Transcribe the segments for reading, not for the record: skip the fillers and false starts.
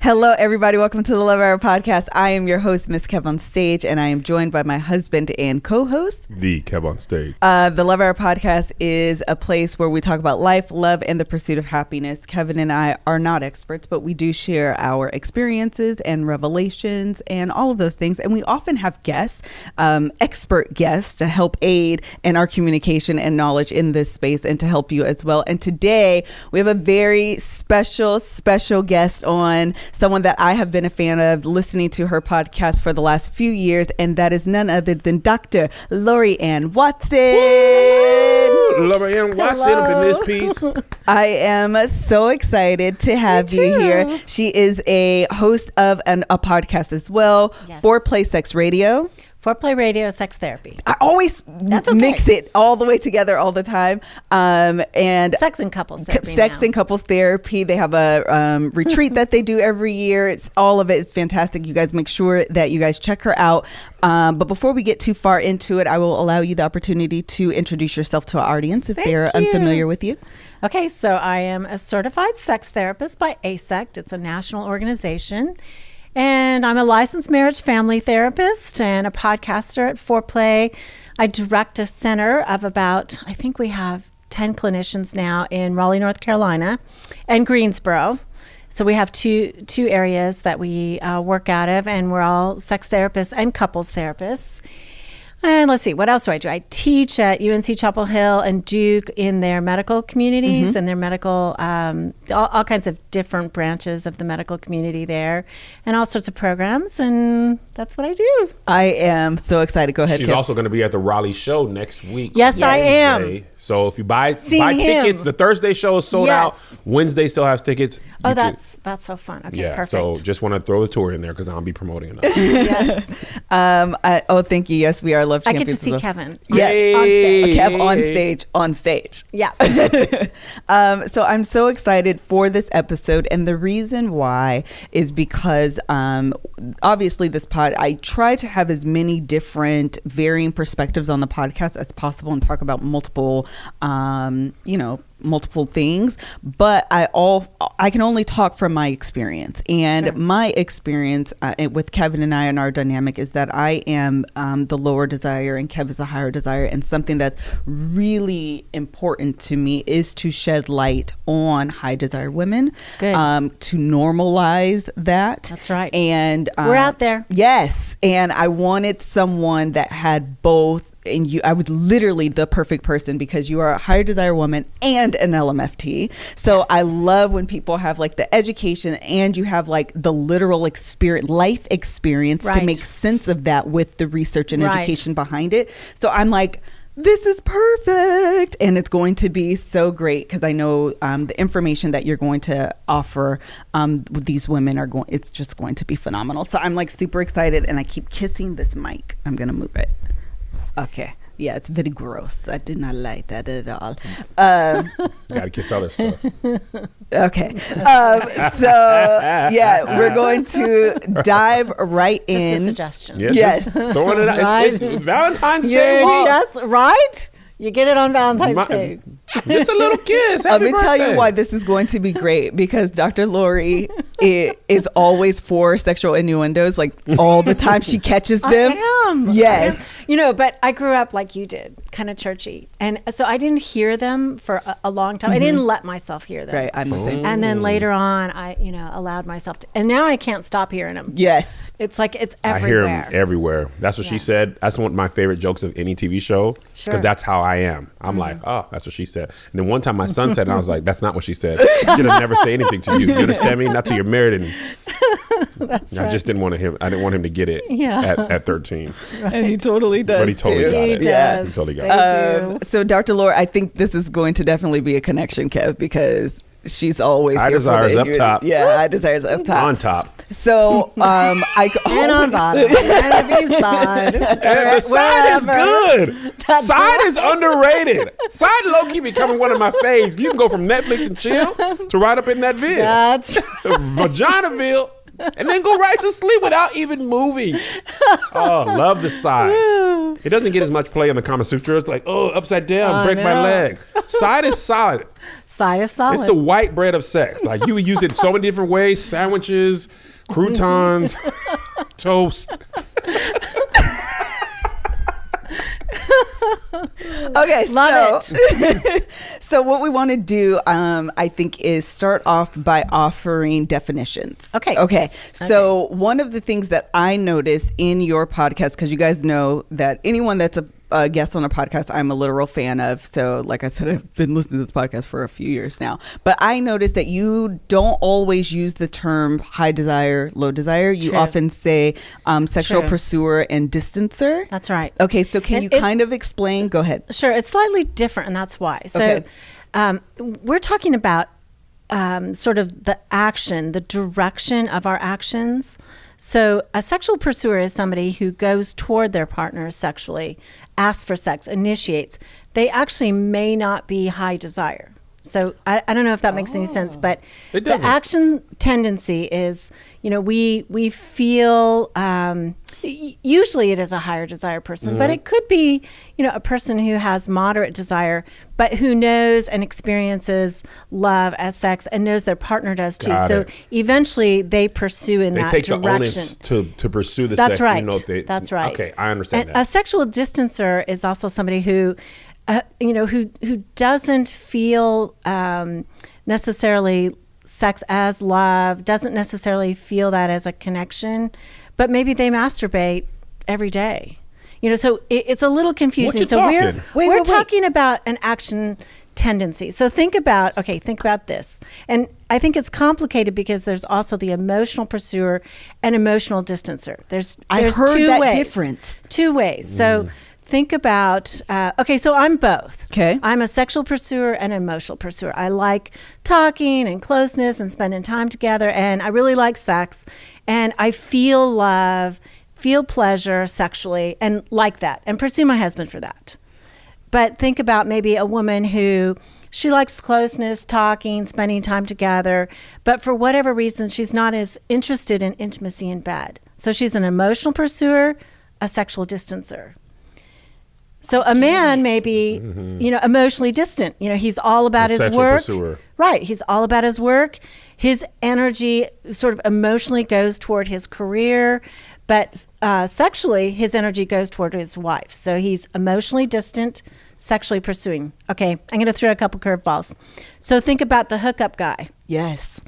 Hello, everybody. Welcome to the Love Hour podcast. I am your host, Miss Kev on Stage, and I am joined by my husband and co-host, The Kev on Stage. The Love Hour podcast is a place where we talk about life, love, and the pursuit of happiness. Kevin and I are not experts, but we do share our experiences and revelations and all of those things. And we often have guests, expert guests, to help aid in our communication and knowledge in this space and to help you as well. And today we have a very special guest on, someone that I have been a fan of, listening to her podcast for the last few years, and that is none other than Dr. Laurie Ann Watson. Laurie Ann Watson up in this piece. I am so excited to have you here. She is a host of a podcast as well, yes. Foreplay Sex Radio. Foreplay Radio, Sex Therapy. I always mix it all the way together all the time. And Sex and Couples Therapy. And Couples Therapy. They have a retreat that they do every year. It's all of it. It's fantastic. You guys make sure that you guys check her out. But before we get too far into it, I will allow you the opportunity to introduce yourself to our audience if they're unfamiliar with you. Okay, so I am a certified sex therapist by ASECT. It's a national organization. And I'm a licensed marriage family therapist and a podcaster at Foreplay. I direct a center of about, I think we have 10 clinicians now in Raleigh, North Carolina, and Greensboro. So we have two areas that we work out of, and we're all sex therapists and couples therapists. And let's see, what else do? I teach at UNC Chapel Hill and Duke in their medical communities and their medical, all kinds of different branches of the medical community there, and all sorts of programs. And that's what I do. I am so excited. Go ahead, She's Kim. also going to be at the Raleigh show next week. Yes, I am. So if you buy tickets, the Thursday show is sold out. Wednesday still has tickets. Oh, that's so fun. Okay, yeah, perfect. so just want to throw the tour in there because I'll be promoting it. Yes. Thank you. Yes, we are Love I Champions. get to see Kevin. Yes, on stage. Kev on stage. Yeah. So I'm so excited for this episode, and the reason why is because obviously this pod, I try to have as many different varying perspectives on the podcast as possible and talk about multiple multiple things, but I can only talk from my experience, and my experience with Kevin and I and our dynamic is that I am the lower desire and Kev is the higher desire, and something that's really important to me is to shed light on high desire women. Good. To normalize that. That's right. And we're out there. Yes, and I wanted someone that had both. And I was literally the perfect person because you are a higher desire woman and an LMFT. So yes. I love when people have like the education and you have like the literal life experience to make sense of that with the research and education behind it. So I'm like, this is perfect. And it's going to be so great because I know the information that you're going to offer with these women it's just going to be phenomenal. So I'm like super excited, and I keep kissing this mic. I'm going to move it. Okay. Yeah, it's very gross. I did not like that at all. Gotta kiss other stuff. Okay. We're going to dive right in. Just a suggestion. Yeah, yes. Throwing it out. Right. It's Valentine's Day. Right? You get it on Valentine's Day. Just a little kiss. Let me tell you why this is going to be great, because Dr. Laurie is always for sexual innuendos, like all the time. She catches them. I am. Yes. But I grew up like you did, kind of churchy. And so I didn't hear them for a long time. I didn't let myself hear them. Right, I'm the same. And then later on, I allowed mymyself to. And now I can't stop hearing them. Yes. It's like it's everywhere. I hear them everywhere. That's what she said. That's one of my favorite jokes of any TV show. Because that's how I am. I'm like, oh, that's what she said. And then one time my son said, and I was like, that's not what she said. She'll never say anything to you. You understand me? Not till you're married. And that's I just didn't want him to get it at 13. Right. And he totally does. But he totally got it. Yeah. He totally got it. So Dr. Laurie, I think this is going to definitely be a connection, Kev, because she's always I desires up top. Yeah, I desires up top. On top. So and on bottom. And the side. The side is good. Side is underrated. Side low-key becoming one of my faves. You can go from Netflix and chill to right up in that vid. That's Vaginaville. And then go right to sleep without even moving. Oh, love the side. It doesn't get as much play in the Kama Sutra. It's like, oh, upside down, break my leg. Side is solid. Side is solid. It's the white bread of sex. Like, you used it so many different ways: sandwiches, croutons, toast. Okay, Love it. So what we want to do, I think, is start off by offering definitions. Okay. So one of the things that I notice in your podcast, because you guys know that anyone that's a guest on a podcast, I'm a literal fan of. So like I said, I've been listening to this podcast for a few years now. But I noticed that you don't always use the term high desire, low desire. You often say sexual pursuer and distancer. That's right. Okay, so can you kind of explain? Go ahead. Sure. It's slightly different, and that's why. So we're talking about sort of the action, the direction of our actions. So a sexual pursuer is somebody who goes toward their partner sexually, asks for sex, initiates. They actually may not be high desire. So I don't know if that makes any sense, but the action tendency is, we feel, usually it is a higher desire person, but it could be, a person who has moderate desire, but who knows and experiences love as sex and knows their partner does too. So eventually they pursue in that direction. They take the onus to pursue the sex. That's right. That's right. Okay, I understand and that. A sexual distancer is also somebody who who doesn't feel necessarily sex as love, doesn't necessarily feel that as a connection, but maybe they masturbate every day. So it's a little confusing. What you talking? We're talking about an action tendency. So think about this. And I think it's complicated because there's also the emotional pursuer and emotional distancer. There's heard two that ways. difference. 2 ways. So think about, so I'm both. Okay. I'm a sexual pursuer and an emotional pursuer. I like talking and closeness and spending time together, and I really like sex, and I feel love, feel pleasure sexually, and like that, and pursue my husband for that. But think about maybe a woman who she likes closeness, talking, spending time together, but for whatever reason, she's not as interested in intimacy in bed. So she's an emotional pursuer, a sexual distancer. So a man may be, emotionally distant. He's all about his work. Pursuer. Right. He's all about his work. His energy sort of emotionally goes toward his career, but sexually, his energy goes toward his wife. So he's emotionally distant, sexually pursuing. Okay, I'm going to throw a couple curveballs. So think about the hookup guy. Yes.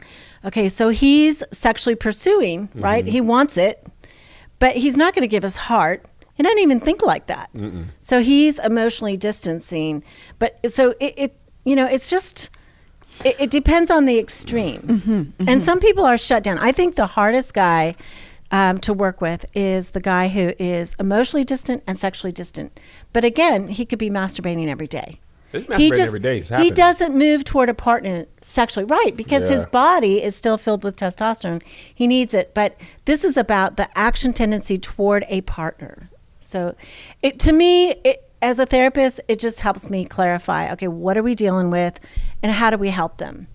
Okay, so he's sexually pursuing, right? He wants it, but he's not going to give his heart. He doesn't even think like that. So he's emotionally distancing. But so it's just, it depends on the extreme. And some people are shut down. I think the hardest guy to work with is the guy who is emotionally distant and sexually distant. But again, he could be masturbating every day. It's masturbating every day. It's happening. He doesn't move toward a partner sexually, right? Because his body is still filled with testosterone. He needs it. But this is about the action tendency toward a partner. So to me, as a therapist, it just helps me clarify, okay, what are we dealing with and how do we help them?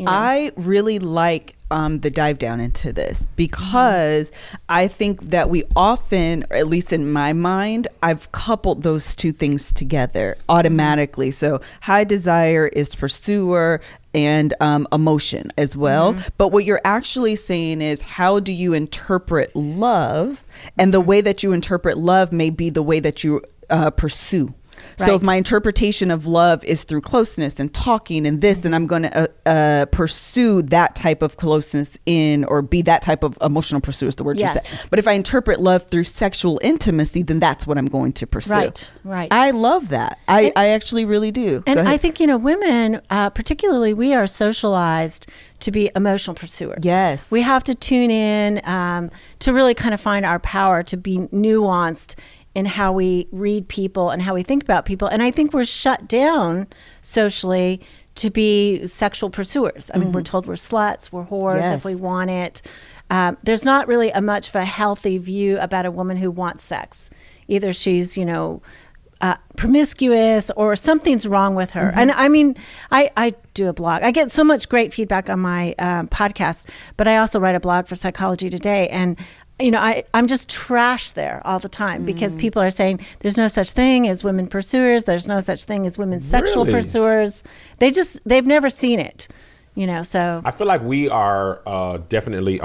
I really like the dive down into this because I think that we often, or at least in my mind, I've coupled those two things together automatically. So high desire is pursuer and emotion as well. But what you're actually saying is, how do you interpret love? And the way that you interpret love may be the way that you pursue. Right. So if my interpretation of love is through closeness and talking and this, then I'm going to pursue that type of closeness or be that type of emotional pursuer is the word you said. But if I interpret love through sexual intimacy, then that's what I'm going to pursue. Right. I love that. I actually really do. And I think, women, particularly, we are socialized to be emotional pursuers. Yes. We have to tune in to really kind of find our power, to be nuanced in how we read people and how we think about people. And I think we're shut down socially to be sexual pursuers. I mean, we're told we're sluts, we're whores if we want it. There's not really much of a healthy view about a woman who wants sex. Either she's, promiscuous or something's wrong with her. And I mean, I do a blog. I get so much great feedback on my podcast, but I also write a blog for Psychology Today. And I'm just trash there all the time because people are saying there's no such thing as women pursuers. There's no such thing as women sexual pursuers. They've never seen it, so. I feel like we are definitely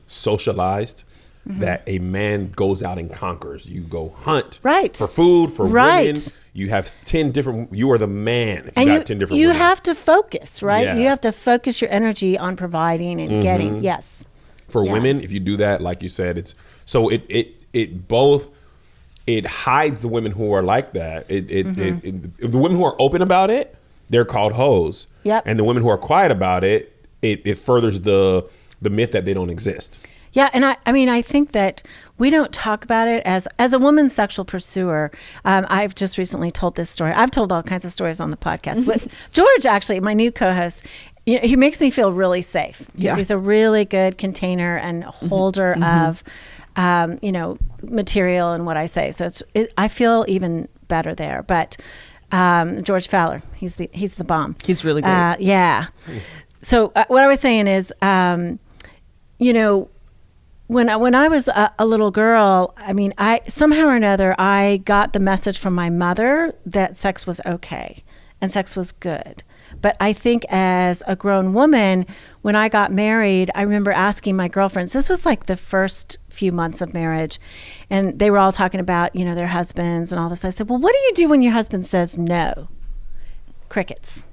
socialized that a man goes out and conquers. You go hunt for food, for women. You have 10 different, you are the man. If and you got 10 different you women. have to focus, right? Yeah. You have to focus your energy on providing and getting, yes. For women, if you do that, like you said, it hides the women who are like that. The women who are open about it, they're called hoes. Yep. And the women who are quiet about it, it furthers the myth that they don't exist. Yeah, and I think that we don't talk about it as a woman sexual pursuer. I've just recently told this story. I've told all kinds of stories on the podcast, but George, actually, my new co-host, he makes me feel really safe. Yeah. He's a really good container and holder of, material and what I say. So I feel even better there. But George Fowler, he's the bomb. He's really good. Yeah. So what I was saying is, when I was a little girl, I somehow or another, I got the message from my mother that sex was okay and sex was good. But I think as a grown woman, when I got married, I remember asking my girlfriends, this was like the first few months of marriage, and they were all talking about, their husbands and all this. I said, well, what do you do when your husband says no? Crickets.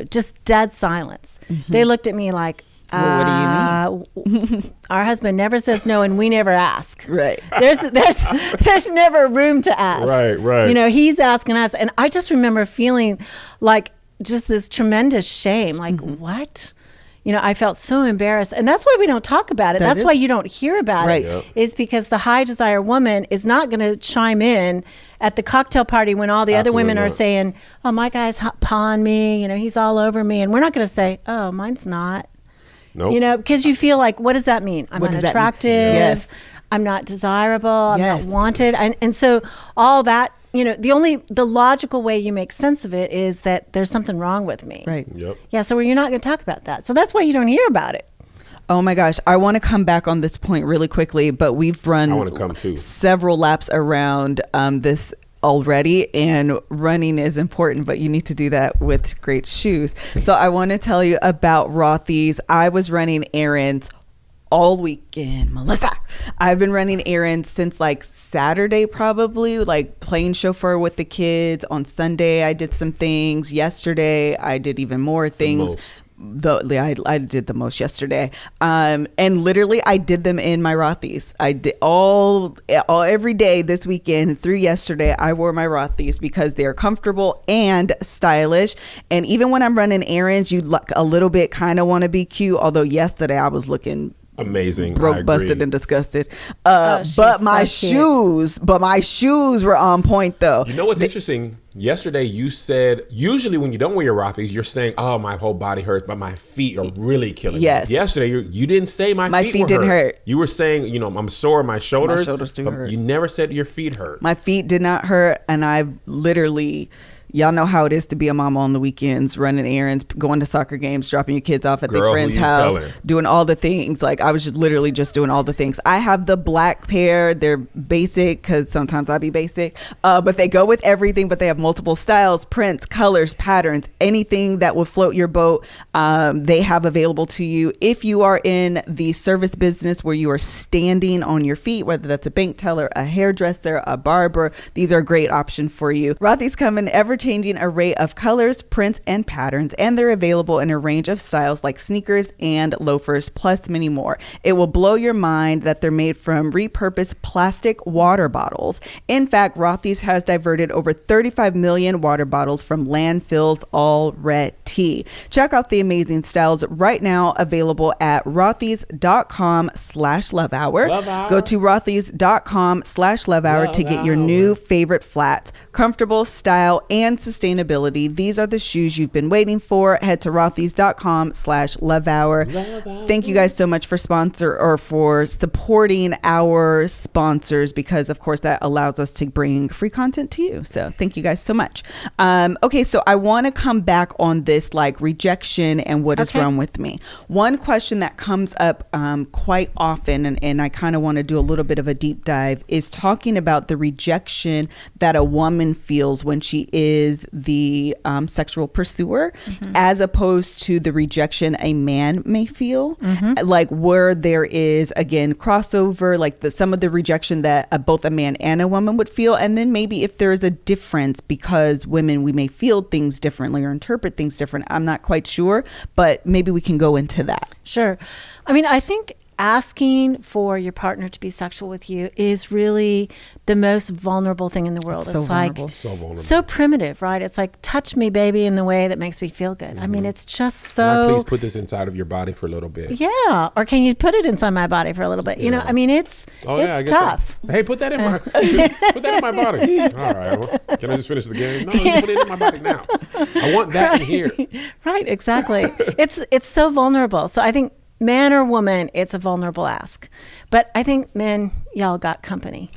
Just dead silence. They looked at me like, well, what do you mean? Our husband never says no, and we never ask. Right. There's never room to ask. Right. He's asking us, and I just remember feeling like just this tremendous shame. Like what? I felt so embarrassed, and that's why we don't talk about it. That's why you don't hear about it. Yep. Is because the high desire woman is not going to chime in at the cocktail party when all the other women are saying, "Oh, my guy's pawing me. He's all over me," and we're not going to say, "Oh, mine's not." Nope. Because you feel like, what does that mean? I'm unattractive. Yes. I'm not desirable. I'm not wanted. And so all that, the logical way you make sense of it is that there's something wrong with me. Right. Yep. Yeah. So you're not going to talk about that. So that's why you don't hear about it. Oh my gosh. I want to come back on this point really quickly, but we've run I want to come too. several laps around this already, and running is important, but you need to do that with great shoes. So I want to tell you about Rothy's. I was running errands all weekend, Melissa. I've been running errands since like Saturday, probably, like playing chauffeur with the kids. On Sunday, I did some things. Yesterday, I did even more things. I did the most yesterday, and literally I did them in my Rothy's. I did all every day this weekend through yesterday. I wore my Rothy's because they are comfortable and stylish. And even when I'm running errands, you look a little bit kind of want to be cute. Although yesterday I was looking amazing, broke, busted, and disgusted. But my shoes were on point though. You know what's interesting? Yesterday you said, usually when you don't wear your Rothy's, you're saying, oh, my whole body hurts, but my feet are really killing me. Yes. Yesterday you didn't say my feet didn't hurt. You were saying, I'm sore in my shoulders. My shoulders do hurt. You never said your feet hurt. My feet did not hurt, and I've literally... Y'all know how it is to be a mama on the weekends, running errands, going to soccer games, dropping your kids off at their friend's house, doing all the things. Like I was just literally just doing all the things. I have the black pair. They're basic because sometimes I be basic, but they go with everything. But they have multiple styles, prints, colors, patterns, anything that would float your boat. They have available to you. If you are in the service business where you are standing on your feet, whether that's a bank teller, a hairdresser, a barber, these are a great option for you. Rothy's come in ever-changing array of colors, prints, and patterns, and they're available in a range of styles like sneakers and loafers, plus many more. It will blow your mind that they're made from repurposed plastic water bottles. In fact, Rothy's has diverted over 35 million water bottles from landfills already. Check out the amazing styles right now available at rothys.com/lovehour. Go to rothys.com/lovehour to get your new favorite flats, comfortable style, and and sustainability. These are the shoes you've been waiting for. Head to rothys.com/lovehour. Thank you guys so much for supporting our sponsors, because of course that allows us to bring free content to you. So thank you guys so much. Okay, so I want to come back on this like rejection and what is wrong with me. One question that comes up quite often, and I kind of want to do a little bit of a deep dive, is talking about the rejection that a woman feels when she is the sexual pursuer, as opposed to the rejection a man may feel, like where there is, again, crossover, like some of the rejection that both a man and a woman would feel, and then maybe if there is a difference because women, we may feel things differently or interpret things different. I'm not quite sure, but maybe we can go into that. Sure. I mean, I think asking for your partner to be sexual with you is really the most vulnerable thing in the world. It's like vulnerable. So primitive, right? It's like, touch me, baby, in the way that makes me feel good. I mean, it's just so. Can I please put this inside of your body for a little bit? Yeah. Or can you put it inside my body for a little bit? You know, I mean, it's tough. Hey, put that in my body. All right. Well, can I just finish the game? No, you put it in my body now. I want that in here. Right. Exactly. It's so vulnerable. So I think, man or woman, it's a vulnerable ask. But I think men, y'all got company.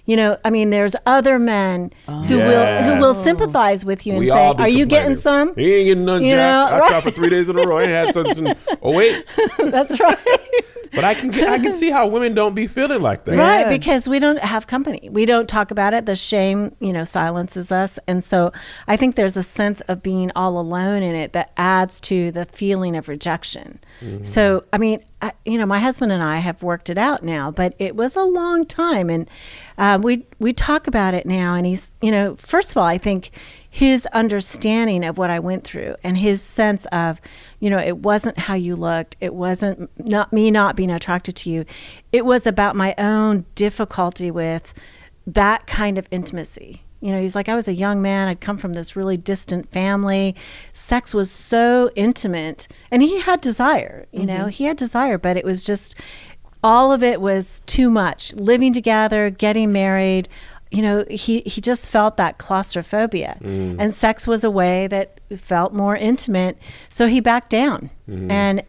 You know, I mean, there's other men who will sympathize with you and say, "Are you getting some?" He ain't getting none, Jack. I tried for 3 days in a row. I ain't had something. Oh wait, that's right. But I can see how women don't be feeling like that, right? Because we don't have company. We don't talk about it. The shame, silences us, and so I think there's a sense of being all alone in it that adds to the feeling of rejection. So, I mean, my husband and I have worked it out now, but it was a long time, and we talk about it now. And he's, first of all, I think his understanding of what I went through and his sense of, it wasn't how you looked. It wasn't not being attracted to you. It was about my own difficulty with that kind of intimacy. He's like, I was a young man. I'd come from this really distant family. Sex was so intimate. And he had desire, he had desire, but it was just, all of it was too much. Living together, getting married, he just felt that claustrophobia. And sex was a way that felt more intimate. So he backed down. And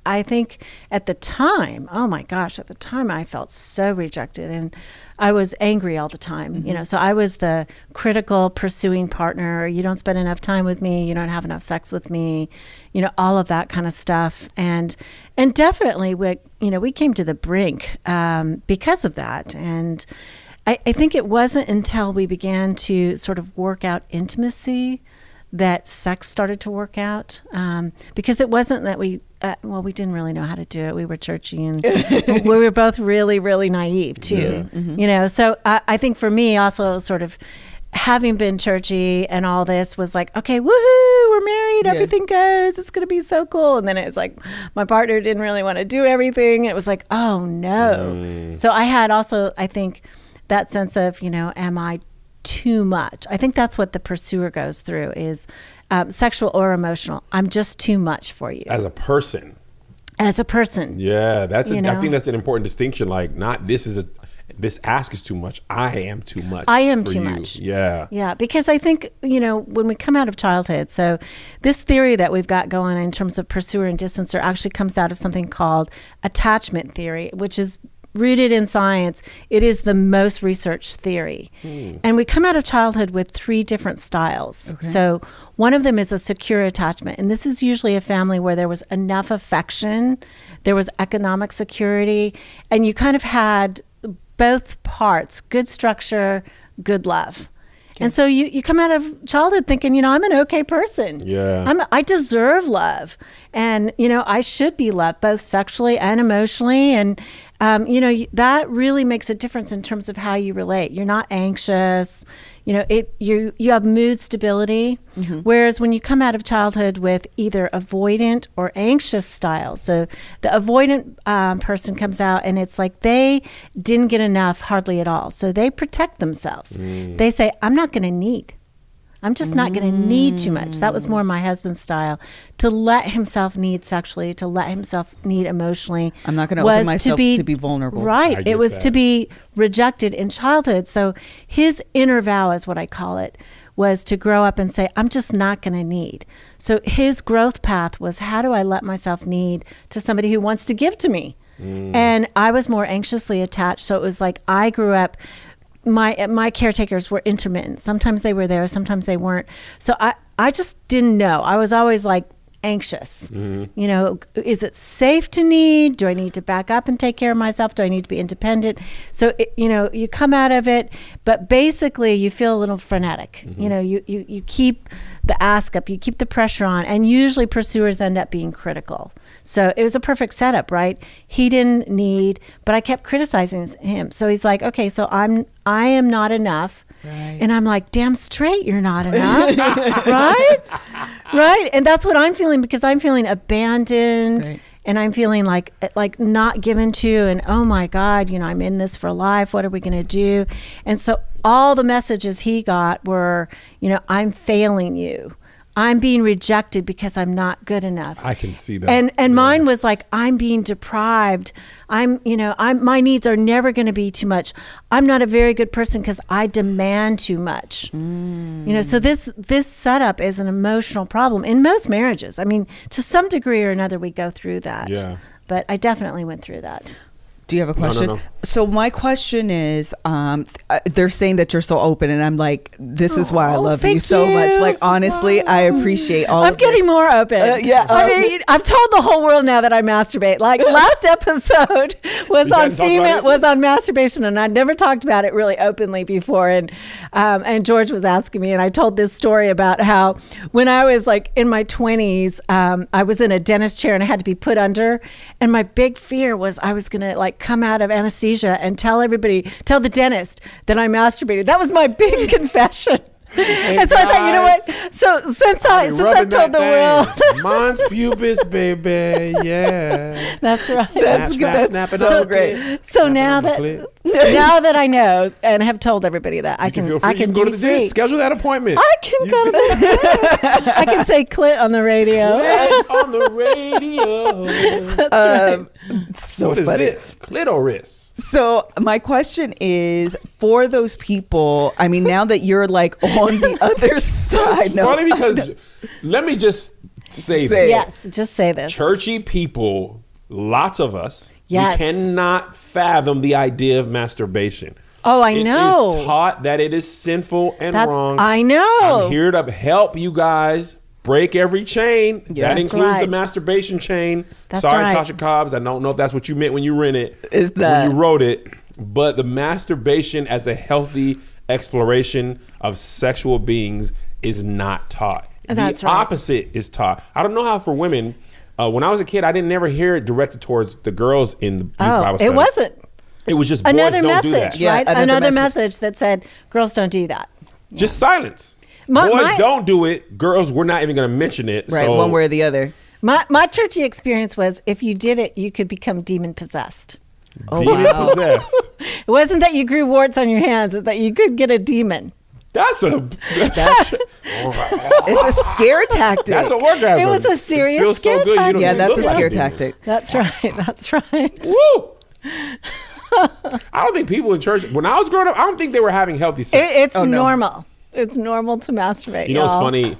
I think at the time, oh my gosh, I felt so rejected, and I was angry all the time. So I was the critical pursuing partner. You don't spend enough time with me. You don't have enough sex with me. All of that kind of stuff. And definitely we came to the brink because of that. And I think it wasn't until we began to sort of work out intimacy that sex started to work out, because it wasn't that we didn't really know how to do it. We were churchy, and we were both really, really naive too. So I think for me also, sort of having been churchy and all this was like, okay, woohoo, we're married, everything goes, it's going to be so cool. And then it's like, my partner didn't really want to do everything. It was like, oh no. So I had also, I think, that sense of, am I too much? I think that's what the pursuer goes through, is sexual or emotional. I'm just too much for you. As a person. Yeah, I think that's an important distinction. Like, not this ask is too much. I am too much. I am too much. Yeah. Yeah, because I think, when we come out of childhood, so this theory that we've got going in terms of pursuer and distancer actually comes out of something called attachment theory, which is rooted in science. It is the most researched theory. And we come out of childhood with 3 different styles. So one of them is a secure attachment. And this is usually a family where there was enough affection, there was economic security, and you kind of had both parts, good structure, good love. And so you come out of childhood thinking, I'm an okay person. Yeah. I deserve love. And, I should be loved both sexually and emotionally. And, that really makes a difference in terms of how you relate. You're not anxious. You have mood stability. Whereas when you come out of childhood with either avoidant or anxious style, so the avoidant person comes out and it's like they didn't get enough hardly at all. So they protect themselves. They say, I'm not going to need. I'm just not going to need too much. That was more my husband's style, to let himself need sexually, to let himself need emotionally. I'm not going to open myself to be vulnerable. Right. It was to be rejected in childhood. So his inner vow is what I call it, was to grow up and say, I'm just not going to need. So his growth path was, how do I let myself need to somebody who wants to give to me? And I was more anxiously attached. So it was like I grew up, my caretakers were intermittent. Sometimes they were there, sometimes they weren't. So I just didn't know. I was always like anxious. You know, is it safe to need? Do I need to back up and take care of myself? Do I need to be independent? So, you know, you come out of it, but basically you feel a little frenetic. You know, you keep the ask up, you keep the pressure on, and usually pursuers end up being critical. So it was a perfect setup, right? He didn't need, but I kept criticizing him. So he's like, okay, so I am not enough. Right. And I'm like, damn straight, you're not enough. Right? Right. And that's what I'm feeling, because I'm feeling abandoned. Right. And I'm feeling like not given to, and oh my God, you know, I'm in this for life. What are we going to do? And so all the messages he got were, you know, I'm failing you. I'm being rejected because I'm not good enough. I can see that. And mine was like, I'm being deprived. My needs are never going to be too much. I'm not a very good person because I demand too much. You know, so this setup is an emotional problem in most marriages. I mean, to some degree or another, we go through that. Yeah. But I definitely went through that. Do you have a question? No. So my question is, they're saying that you're so open, and I'm like, this is why I love you so much. Like, honestly, I appreciate all I'm getting more open. I mean, I've told the whole world now that I masturbate. Like, last episode was on masturbation, and I'd never talked about it really openly before. And George was asking me, and I told this story about how when I was like in my 20s, I was in a dentist chair and I had to be put under, and my big fear was I was gonna like come out of anesthesia and tell the dentist that I masturbated. That was my big confession. And so I thought, you know what? So since I've told the world, Mons pubis, baby, yeah. That's right. That's so great. So now that I know and have told everybody that I can go to the dentist. Schedule that appointment. I can go to the I can say clit on the radio. Clit on the radio. That's right. So what funny. Is this? Clitoris. So my question is, for those people, I mean, now that you're like on the other side. It's funny because let me just say this. Yes, just say this. Churchy people, lots of us, yes, we cannot fathom the idea of masturbation. Oh, I know. It is taught that it is sinful and wrong. I know. I'm here to help you guys break every chain. Yeah, that includes right. the masturbation chain. That's Sorry, right. Tasha Cobbs. I don't know if that's what you meant when you read it. Is that when you wrote it? But the masturbation as a healthy exploration of sexual beings is not taught. That's the right. opposite is taught. I don't know how for women. When I was a kid, I didn't never hear it directed towards the girls in the Bible study. It wasn't. It was just boys Another don't message, do that. Yeah, right? Another message that said, girls don't do that. Just silence. Boys don't do it. Girls, we're not even going to mention it. Right, so. one way or the other. My churchy experience was, if you did it, you could become demon possessed. Oh, Demon wow. possessed. It wasn't that you grew warts on your hands, it's that you could get a demon. That's It's a scare tactic. That's a orgasm. It was a serious It feels scare so good, tactic. you don't Yeah, even that's a look like scare demon. tactic. That's right. That's right. Woo! I don't think people in church, when I was growing up, I don't think they were having healthy sex. It's Oh, no. normal. It's normal to masturbate. You know what's y'all. funny?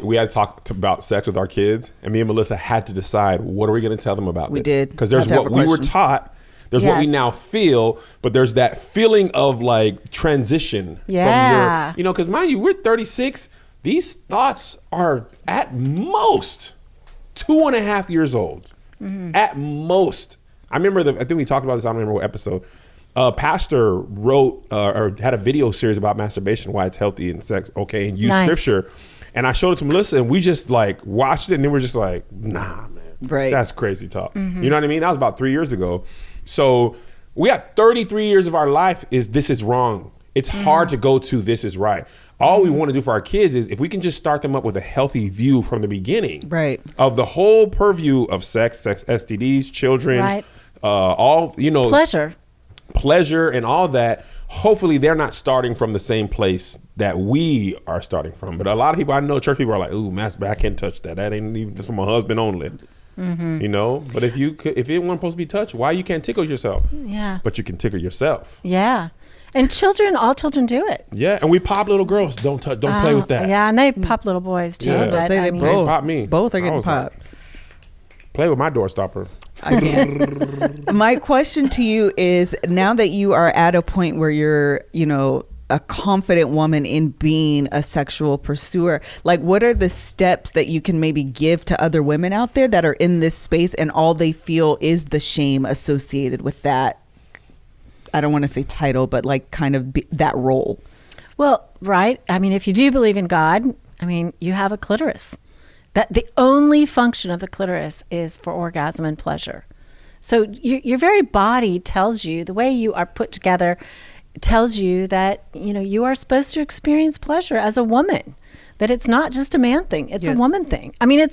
We had to talk about sex with our kids, and me and Melissa had to decide, what are we going to tell them about We this? did. Because there's Had to have what a we were question. taught, there's what we Yes. now feel, but there's that feeling of like transition. Yeah. From because mind you, we're 36. These thoughts are at most 2.5 years old. Mm-hmm. At most. I think we talked about this, I don't remember what episode. Pastor wrote or had a video series about masturbation, why it's healthy and sex, okay, and used Nice. scripture. And I showed it to Melissa, and we just like watched it, and then we're just like, nah, man. Right. That's crazy talk. You know what I mean? That was about 3 years ago. So we got 33 years of our life is this is wrong. It's hard to go to this is right. All we want to do for our kids is if we can just start them up with a healthy view from the beginning. Right. Of the whole purview of sex STDs, children, Right. all, Pleasure. and all that. Hopefully they're not starting from the same place that we are starting from. But a lot of people I know, church people are like, ooh, masturbate, I can't touch that. That ain't even from a husband only. You know, but if it wasn't supposed to be touched, why you can't tickle yourself? Yeah. But you can tickle yourself. Yeah. And all children do it. Yeah, and we pop little girls. Don't play with that. Yeah, and they pop little boys too. Yeah. But, Say I they mean, both pop me. Both are I getting was like, popped. play with my door stopper. I can't. My question to you is, now that you are at a point where you're, a confident woman in being a sexual pursuer, like, what are the steps that you can maybe give to other women out there that are in this space and all they feel is the shame associated with that? I don't want to say title, but like kind of that role. Well, right. I mean, if you do believe in God, I mean, you have a clitoris. That the only function of the clitoris is for orgasm and pleasure. So your very body tells you, the way you are put together tells you that, you are supposed to experience pleasure as a woman, that it's not just a man thing. It's a woman thing. I mean,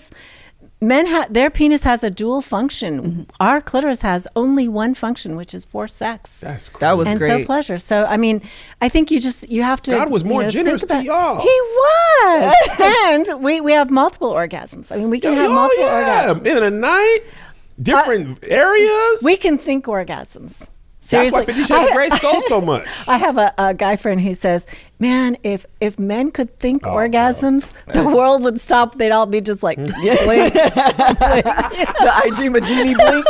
their penis has a dual function. Mm-hmm. Our clitoris has only one function, which is for sex. That's crazy. That was and great. so pleasure. So, I mean, I think you have to. God was more generous to y'all. He was. And we have multiple orgasms. I mean, we can have multiple orgasms. In a night, different areas. We can think orgasms. That's Seriously. why 50 Shades of Grey sold so much. I have a guy friend who says, man, if men could think orgasms, the world would stop. They'd all be just like, blink. The I Dream a Genie blink.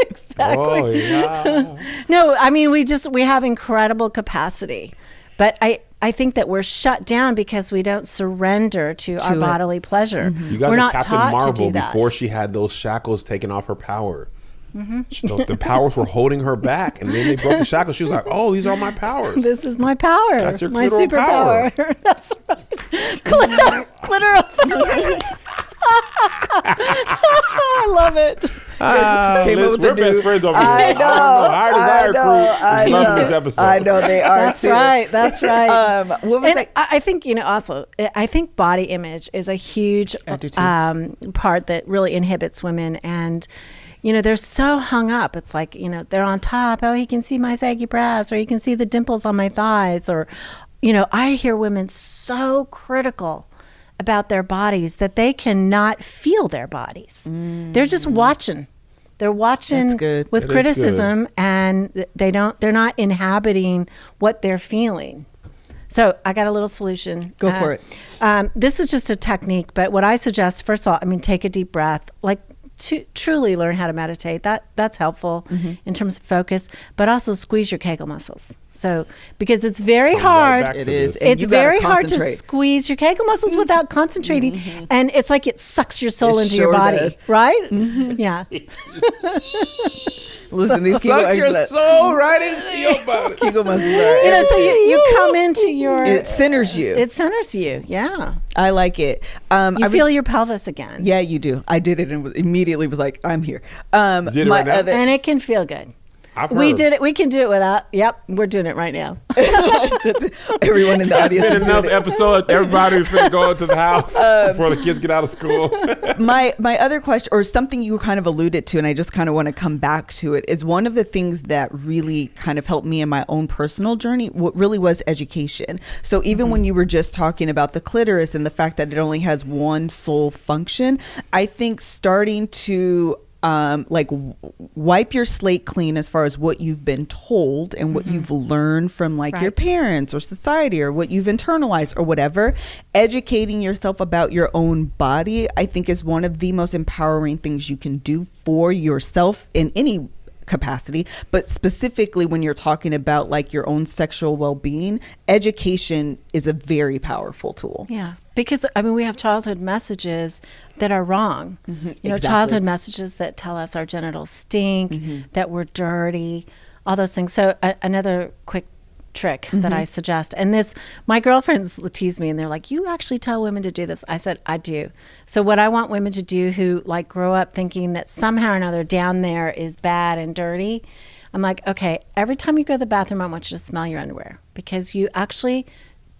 Exactly. Oh, yeah. No, I mean, we have incredible capacity. But I think that we're shut down because we don't surrender to our bodily pleasure. Mm-hmm. You guys we're are not Captain taught Marvel to do that. before she had those shackles taken off her power. Mm-hmm. The powers were holding her back, and then they broke the shackles. She was like, "Oh, these are my powers. This is my power. That's your my clitoral superpower." power. That's right. Clitoral. I love it. We're best friends over here. I know. Our Desire crew is loving this episode. I know they are. That's too. right. That's right. What was And it? I think, also, I think body image is a huge part that really inhibits women. And, they're so hung up. It's like, they're on top. Oh, he can see my saggy breasts, or he can see the dimples on my thighs. Or, I hear women so critical about their bodies that they cannot feel their bodies. They're just watching. They're watching That's good. with That is criticism, and they're not inhabiting what they're feeling. So I got a little solution. Go for it. This is just a technique, but what I suggest, first of all, take a deep breath, like to truly learn how to meditate. That's helpful in terms of focus, but also squeeze your Kegel muscles. So, because it's very hard. Right, It is. this. And It's you gotta very hard to concentrate. squeeze your Kegel muscles without concentrating, and it's like it sucks your soul It into your sure body, does. right? Yeah. Listen, these Kegel Sucks your exercises. soul right into your body. Kegel muscles are. So you come into your. It centers you. It centers you. Yeah. I like it. You feel your pelvis again. Yeah, you do. I did it and immediately was like, I'm here. Did it right now? And it can feel good. I've We heard. did it. We can do it without. Yep, we're doing it right now. Everyone in the audience It's is been doing enough it. episode. Everybody finna go to the house before the kids get out of school. My other question, or something you kind of alluded to, and I just kind of want to come back to it, is one of the things that really kind of helped me in my own personal journey, what really was education. So even when you were just talking about the clitoris and the fact that it only has one sole function, I think starting to wipe your slate clean as far as what you've been told and what you've learned from your Right. parents or society or what you've internalized or whatever. Educating yourself about your own body, I think, is one of the most empowering things you can do for yourself in any capacity, but specifically when you're talking about your own sexual well-being, education is a very powerful tool. Yeah, because we have childhood messages that are wrong. Exactly. Childhood messages that tell us our genitals stink, that we're dirty, all those things. So another quick trick that I suggest, and this, my girlfriends tease me and they're like, you actually tell women to do this. I said, I do. So what I want women to do who grow up thinking that somehow or another down there is bad and dirty, I'm like, okay, every time you go to the bathroom, I want you to smell your underwear, because you actually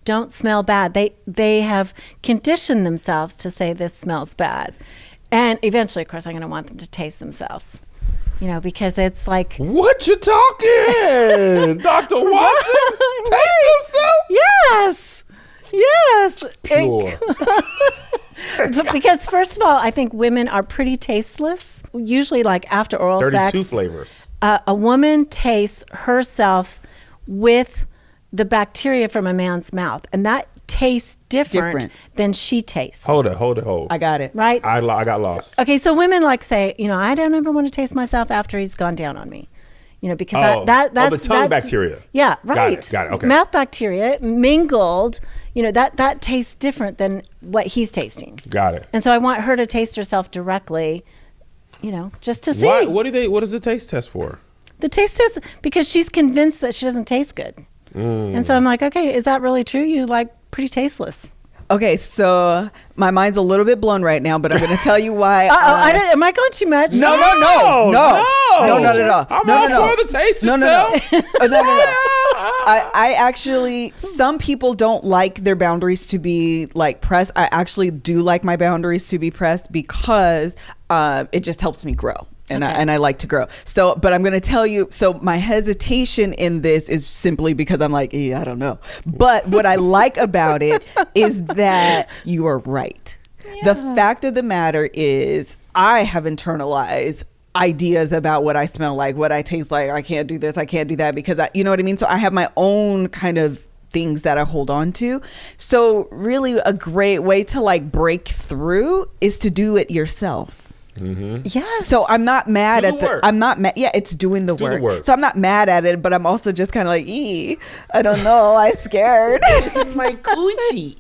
don't smell bad. They have conditioned themselves to say this smells bad. And eventually, of course, I'm going to want them to taste themselves. Because it's like, What you talking, Dr. Watson? Taste himself? yes. Pure. Because first of all, I think women are pretty tasteless. Usually, after oral 32 sex, flavors. a woman tastes herself with the bacteria from a man's mouth, and that tastes different than she tastes. Hold it. I got it. Right? I got lost. Okay, so women like say, I don't ever want to taste myself after he's gone down on me. Because that's the tongue bacteria. Yeah, right. Got it. Okay. Mouth bacteria mingled, that tastes different than what he's tasting. Got it. And so I want her to taste herself directly, just to see. What does the taste test for? The taste test, because she's convinced that she doesn't taste good. And so I'm like, okay, is that really true? You like pretty tasteless. Okay, so my mind's a little bit blown right now, but I'm going to tell you why. Am I going too much? No. I'm all for the taste. No. I actually, some people don't like their boundaries to be like pressed. I actually do like my boundaries to be pressed because it just helps me grow. And I like to grow. So, but I'm going to tell you, so my hesitation in this is simply because I'm like, I don't know. But what I like about it is that you are right. Yeah. The fact of the matter is I have internalized ideas about what I smell like, what I taste like. I can't do this, I can't do that because you know what I mean? So I have my own kind of things that I hold on to. So really a great way to like break through is to do it yourself. Mm-hmm. Yes. So I'm not mad at work. I'm not mad. Yeah, it's doing the work. So I'm not mad at it, but I'm also just kind of like, I don't know. I'm scared. This is my coochie.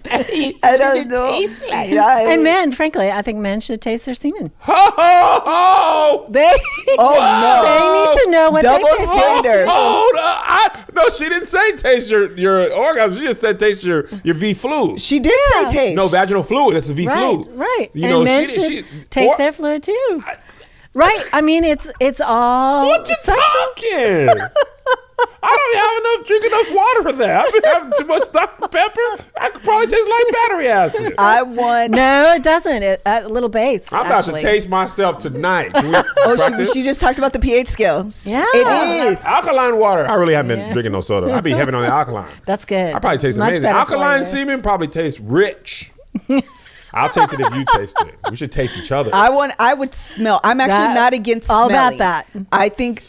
I don't know. Yeah. And men, frankly, I think men should taste their semen. No. They need to know what double they taste. standard. No, she didn't say taste your orgasm. She just said taste your V fluid. She did say taste. No, vaginal fluid. That's a V fluid. Right. And men should taste their fluid too. Right. I mean, it's all. What you talking? I don't drink enough water for that. I've been having too much Dr. Pepper. I could probably taste like battery acid. No, it doesn't. A little base. I'm about to taste myself tonight. She just talked about the pH scales. Yeah. It is. Alkaline water. I really haven't been drinking no soda. I be heavy on the alkaline. That's good. I probably taste Much amazing. better Alkaline semen probably tastes rich. I'll taste it if you taste it. We should taste each other. I would smell. I'm actually not against all smelling. about that. I think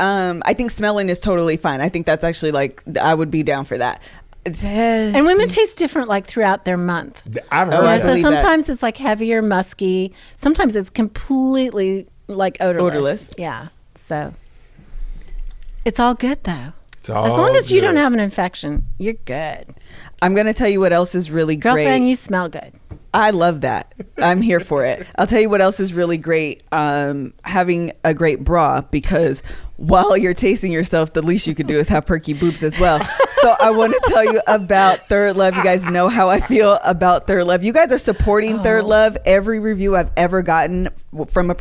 smelling is totally fine. I think that's actually like I would be down for that. And women taste different like throughout their month. I've heard that. So sometimes it's like heavier, musky. Sometimes it's completely like odorless. Yeah. So it's all good though. As long as you don't have an infection, you're good. I'm going to tell you what else is really great. Girlfriend, you smell good. I love that. I'm here for it. I'll tell you what else is really great. Having a great bra, because while you're tasting yourself, the least you could do is have perky boobs as well. So I want to tell you about Third Love. You guys know how I feel about Third Love. You guys are supporting Third Love. Every review I've ever gotten from a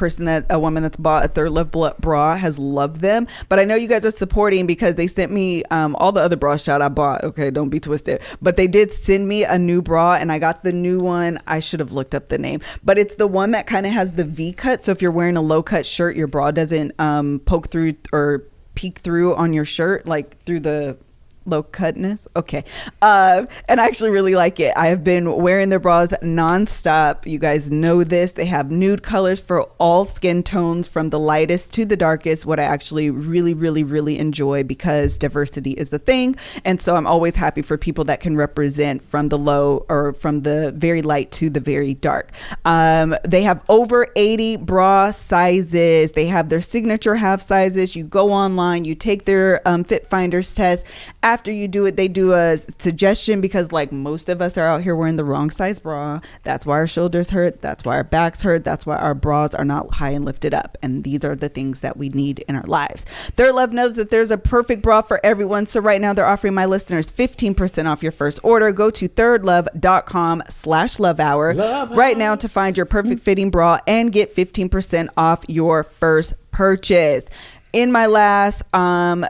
woman that's bought a Third Love bra has loved them. But I know you guys are supporting because they sent me all the other bras I bought. Okay, don't be twisted. But they did send me a new bra, and I got the new one. I should have looked up the name, but it's the one that kind of has the V cut. So if you're wearing a low cut shirt, your bra doesn't poke through or peek through on your shirt, like through the low cutness. Okay. And I actually really like it. I have been wearing their bras nonstop. You guys know this. They have nude colors for all skin tones from the lightest to the darkest, what I actually really, really, really enjoy because diversity is a thing. And so I'm always happy for people that can represent from the low or from the very light to the very dark. They have over 80 bra sizes. They have their signature half sizes. You go online, you take their Fit Finders test. After you do it, they do a suggestion because like most of us are out here wearing the wrong size bra. That's why our shoulders hurt. That's why our backs hurt. That's why our bras are not high and lifted up. And these are the things that we need in our lives. Third Love knows that there's a perfect bra for everyone. So right now they're offering my listeners 15% off your first order. Go to thirdlove.com/lovehour right now to find your perfect fitting bra and get 15% off your first purchase. In my last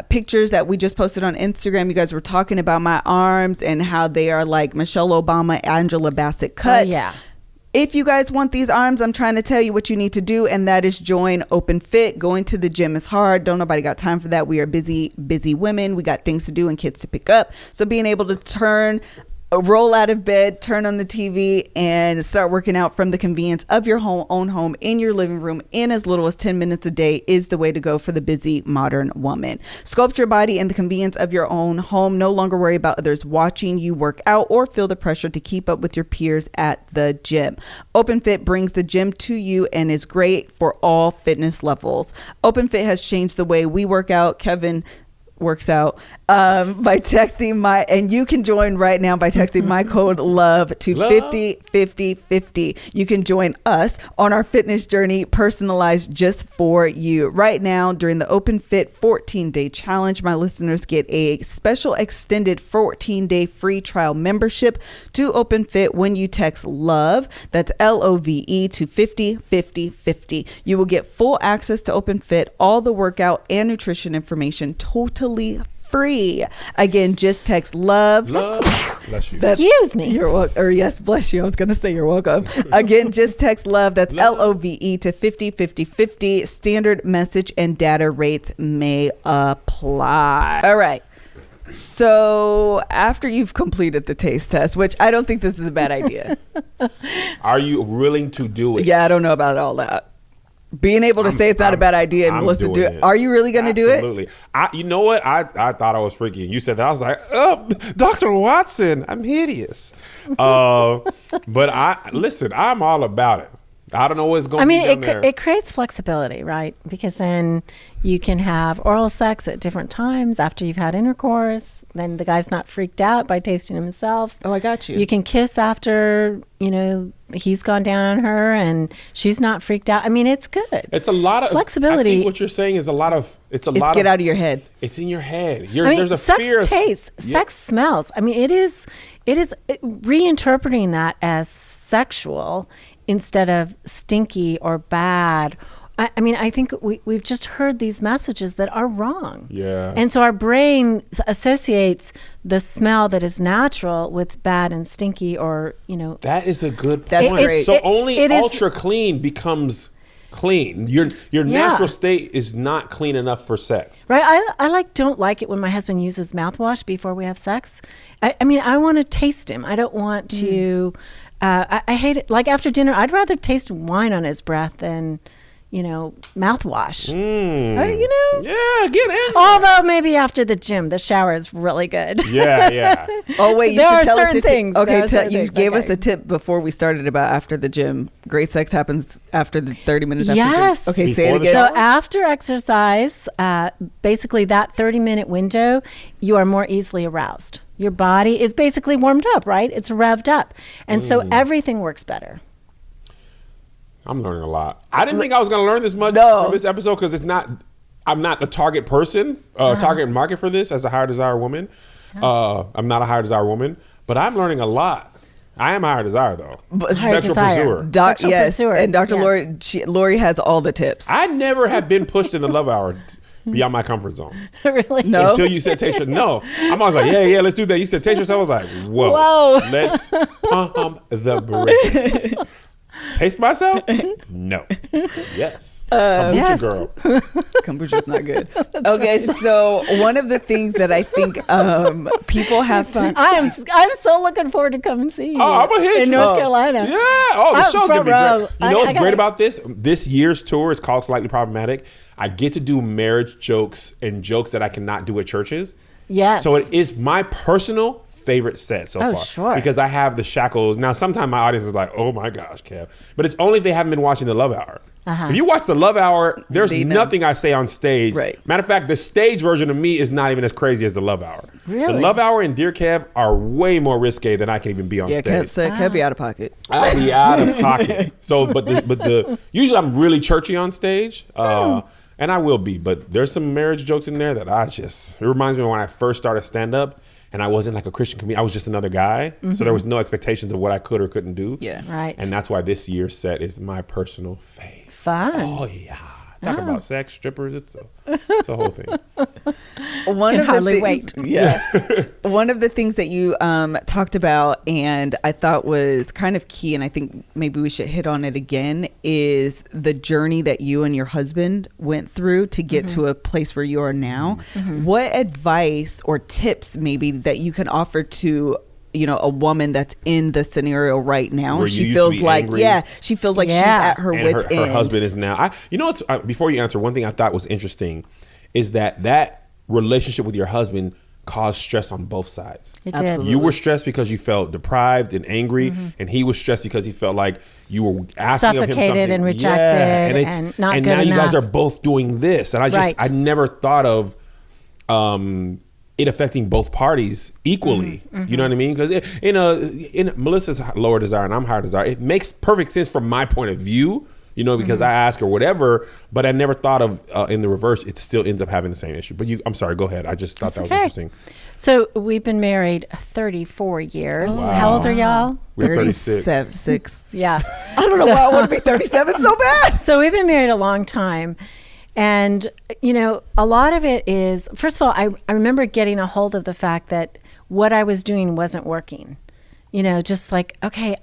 pictures that we just posted on Instagram, you guys were talking about my arms and how they are like Michelle Obama, Angela Bassett cut. Oh, yeah. If you guys want these arms, I'm trying to tell you what you need to do, and that is join Open Fit. Going to the gym is hard. Don't nobody got time for that. We are busy women. We got things to do and kids to pick up. So being able to turn roll out of bed, turn on the TV, and start working out from the convenience of your own home in your living room in as little as 10 minutes a day is the way to go for the busy modern woman. Sculpt your body in the convenience of your own home. No longer worry about others watching you work out or feel the pressure to keep up with your peers at the gym. OpenFit brings the gym to you and is great for all fitness levels. OpenFit has changed the way we work out. Kevin works out by texting and you can join right now by texting my code LOVE to 505050. You can join us on our fitness journey, personalized just for you. Right now during the OpenFit 14-day challenge, my listeners get a special extended 14-day free trial membership to OpenFit when you text LOVE, that's LOVE, to 505050. You will get full access to OpenFit, all the workout and nutrition information totally free. Again, just text love. Bless you. Excuse me. You're welcome. Or yes, bless you. I was going to say you're welcome. Again, just text love. That's LOVE to 505050. Standard message and data rates may apply. All right. So after you've completed the taste test, which I don't think this is a bad idea. Are you willing to do it? Yeah, I don't know about all that. Being able to say it's not a bad idea and Melissa do it. Are you really going to do it? Absolutely. You know what? I thought I was freaky. You said that. I was like, oh, Dr. Watson, I'm hideous. But listen, I'm all about it. I don't know what's going to be done there. It creates flexibility, right? Because then you can have oral sex at different times after you've had intercourse. Then the guy's not freaked out by tasting himself. Oh, I got you. You can kiss after, he's gone down on her and she's not freaked out. I mean, it's good. It's a lot of flexibility. I think what you're saying is it's get out of your head. It's in your head. There's a sex tastes, sex smells. I mean, it is reinterpreting that as sexual instead of stinky or bad. I mean, I think we've just heard these messages that are wrong. Yeah. And so our brain associates the smell that is natural with bad and stinky or, That is a good point. That's great. So only ultra clean becomes clean. Your natural state is not clean enough for sex. Right. I don't like it when my husband uses mouthwash before we have sex. I mean, I want to taste him. I don't want to... I hate it. Like after dinner, I'd rather taste wine on his breath than, mouthwash. Or, Yeah, get in. Although maybe after the gym, the shower is really good. Yeah. Oh, wait, you there should are tell certain us things. Okay, you gave us a tip before we started about after the gym. Great sex happens after the 30 minutes after yes. the gym. Okay, Before say it again. So after exercise, basically that 30-minute window, you are more easily aroused. Your body is basically warmed up, right? It's revved up. And so everything works better. I'm learning a lot. I didn't think I was going to learn this much from this episode because I'm not the target person, target market for this as a higher desire woman. I'm not a higher desire woman, but I'm learning a lot. I am a higher desire though. Sexual pursuer. Sexual pursuer. And Dr. Yes. Lori has all the tips. I never have been pushed in the love hour beyond my comfort zone. Really? No. Until you said taste your... No. I'm always like, yeah, let's do that. You said taste yourself. I was like, whoa. Let's pump the brakes. Taste myself? No. Yes. Kombucha yes. girl. Kombucha's not good. Okay, so one of the things that I think people have to... I'm so looking forward to come and see you. Oh, I'm going to hit you. In North Carolina. Yeah. Oh, the show's going to be great. You know what's great gotta... about this? This year's tour is called Slightly Problematic. I get to do marriage jokes and jokes that I cannot do at churches. Yes. So it is my personal favorite set so far. Sure. Because I have the shackles. Now, sometimes my audience is like, oh my gosh, Kev. But it's only if they haven't been watching The Love Hour. If you watch The Love Hour, there's nothing I say on stage. Right. Matter of fact, the stage version of me is not even as crazy as The Love Hour. Really? The Love Hour and Dear Kev are way more risque than I can even be on stage. Kev be out of pocket. I'll be out of pocket. So, but usually I'm really churchy on stage. And I will be, but there's some marriage jokes in there that it reminds me of when I first started stand-up and I wasn't like a Christian comedian. I was just another guy. So there was no expectations of what I could or couldn't do. Yeah. Right. And that's why this year's set is my personal fave. Fun. Oh, yeah. Talk about sex, strippers. It's a whole thing. Can hardly wait. Yeah. One of the things that you talked about and I thought was kind of key, and I think maybe we should hit on it again, is the journey that you and your husband went through to get to a place where you are now. What advice or tips maybe that you can offer to a woman that's in the scenario right now. Where She you feels used to be like, angry. she feels like she's Yeah. at her And wit's her end. husband is now. Before you answer, one thing I thought was interesting is that relationship with your husband caused stress on both sides. It did. Absolutely. You were stressed because you felt deprived and angry, and he was stressed because he felt like you were asking of him Suffocated something. and rejected and not and good now you guys enough. are both doing this, and Right. I never thought of it affecting both parties equally. You know what I mean? Because in Melissa's lower desire and I'm higher desire, it makes perfect sense from my point of view. Because I ask or whatever, but I never thought of in the reverse. It still ends up having the same issue. But I'm sorry. Go ahead. I just thought that was interesting. So we've been married 34 years. Wow. How old are y'all? We're 36. Six. Yeah. I don't know why I want to be 37 so bad. So we've been married a long time. And, a lot of it is, first of all, I remember getting a hold of the fact that what I was doing wasn't working. Just like, okay.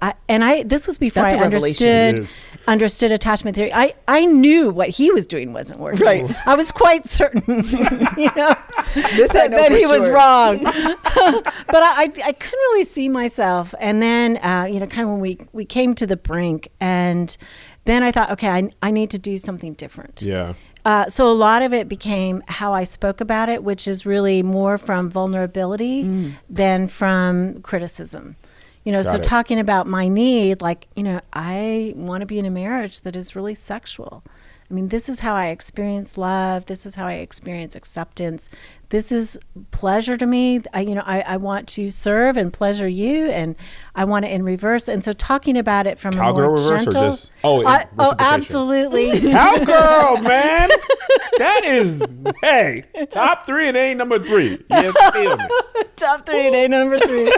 This was before That's I a revelation. understood attachment theory. I knew what he was doing wasn't working. Right. I was quite certain, This I know that for he was sure. wrong. But I couldn't really see myself. And then, kind of when we came to the brink, and then I thought, okay, I need to do something different. Yeah. So a lot of it became how I spoke about it, which is really more from vulnerability than from criticism. So it. talking about my need, like, I want to be in a marriage that is really sexual. I mean, this is how I experience love. This is how I experience acceptance. This is pleasure to me. I want to serve and pleasure you, and I want it in reverse. And so talking about it from Cowgirl a more reverse gentle, or just reciprocation? absolutely. Cowgirl, man. That is, hey, top 3 and ain't number 3. You feel me? Top 3 and A number 3.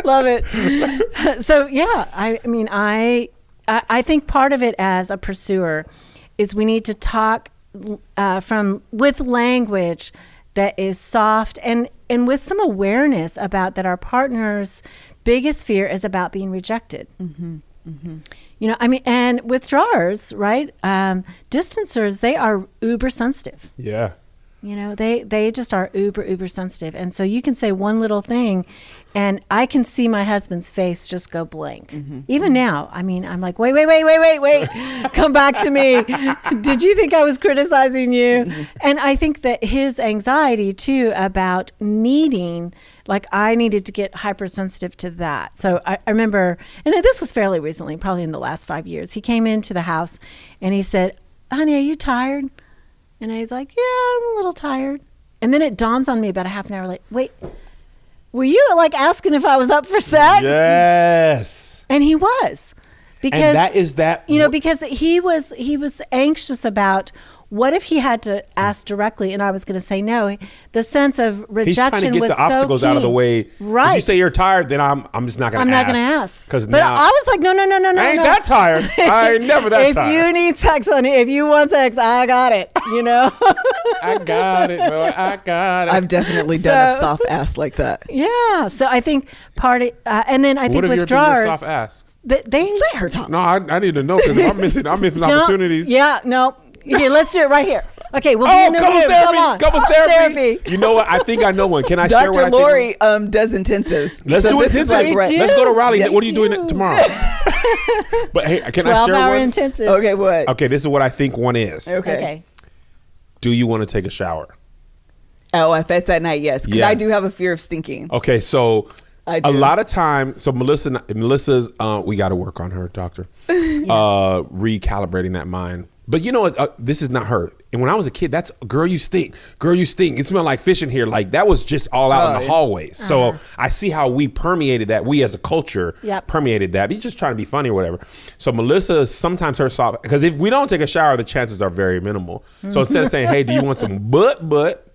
Love it. So yeah, I think part of it as a pursuer is we need to talk with language that is soft and with some awareness about that our partner's biggest fear is about being rejected. Mm-hmm. Mm-hmm. And withdrawers, right? Distancers, they are uber sensitive. Yeah. They just are uber sensitive. And so you can say one little thing and I can see my husband's face just go blank. Mm-hmm. Even now, I'm like, wait. Come back to me. Did you think I was criticizing you? Mm-hmm. And I think that his anxiety too about needing, like I needed to get hypersensitive to that. So I remember, and this was fairly recently, probably in the last 5 years, he came into the house and he said, honey, are you tired? And I was like, yeah, I'm a little tired. And then it dawns on me about a half an hour like, wait, were you like asking if I was up for sex? Yes. And he was. Because and that is that. Because he was anxious about what if he had to ask directly and I was going to say no. The sense of rejection was so He's trying to get the obstacles out of the way. Right. If you say you're tired, then I'm just not going to ask. I'm not going to ask. But I was like, no. I ain't that tired. I ain't never that tired. If you need sex, honey, if you want sex, I got it, I got it, bro. I got it. I've definitely done a soft ass like that. Yeah. So I think and then I think what have withdrawers. Your soft ass? Let her talk. No, I need to know because if I'm missing opportunities. Yeah, no. Here, let's do it right here. Okay, we'll be in the couples room. therapy. Come on. Couples therapy. You know what? I think I know one. Can I share what I Dr. Laurie does intensives. Let's do this is intensive. like, Let's go to Raleigh. Yeah, what are you doing tomorrow? But hey, can I share 12-hour one? intensive. Okay, what? Okay, this is what I think one is. Okay. Do you want to take a shower? Oh, if it's at night, yes. Because Yeah. I do have a fear of stinking. Okay, so I do. a lot of time, so Melissa's, we got to work on her, doctor, recalibrating that mind. But this is not her. And when I was a kid, that's girl, you stink. Girl, you stink. It smelled like fish in here. Like that was just all out in the hallways. So I see how we permeated that. We as a culture permeated that. We just trying to be funny or whatever. So Melissa, sometimes her soft, because if we don't take a shower, the chances are very minimal. So instead of saying, hey, do you want some butt?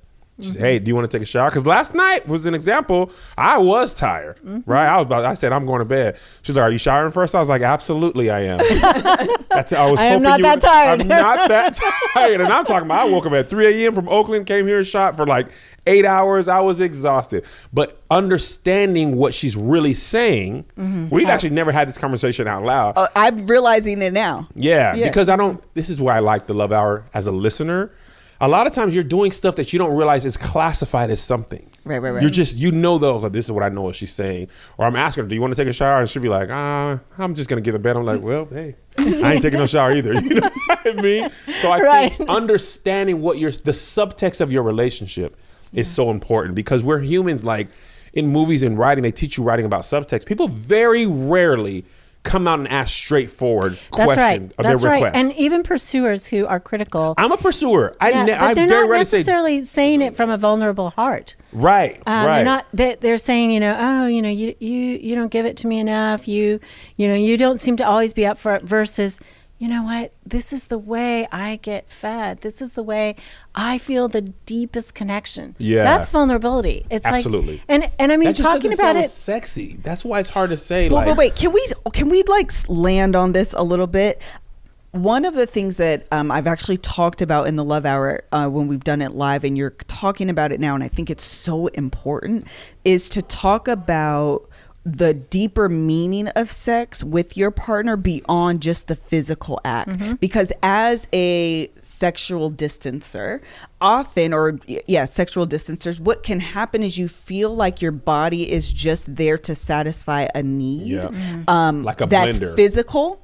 She said, hey, do you want to take a shower? Because last night was an example. I was tired, right? I said, I'm going to bed. She's like, are you showering first? I was like, absolutely, I am. I am not that tired. I'm not that tired. And I'm talking about, I woke up at 3 a.m. from Oakland, came here and shot for like 8 hours. I was exhausted. But understanding what she's really saying, we've actually never had this conversation out loud. I'm realizing it now. Yeah, because this is why I like the Love Hour as a listener. a lot of times you're doing stuff that you don't realize is classified as something. Right. You're just, though, this is what I know what she's saying. Or I'm asking her, do you want to take a shower? And she'll be like, I'm just going to get in bed. I'm like, well, hey, I ain't taking no shower either. You know what I mean? So I think understanding what the subtext of your relationship is so important, because we're humans. Like in movies and writing, they teach you writing about subtext. People very rarely come out and ask straightforward questions of their request. Right. And even pursuers who are critical. I'm a pursuer. But they're not necessarily saying it from a vulnerable heart. Right. They're not. They're saying, you don't give it to me enough. You don't seem to always be up for it. Versus, you know what? This is the way I get fed. This is the way I feel the deepest connection. Yeah, that's vulnerability. It's absolutely. Like, and I mean, that just talking about it, sexy. That's why it's hard to say. But wait, can we like land on this a little bit? One of the things that I've actually talked about in the Love Hour when we've done it live, and you're talking about it now, and I think it's so important, is to talk about the deeper meaning of sex with your partner beyond just the physical act. Mm-hmm. Because as a sexual distancer, sexual distancers, what can happen is you feel like your body is just there to satisfy a need, like a that's blender. Physical.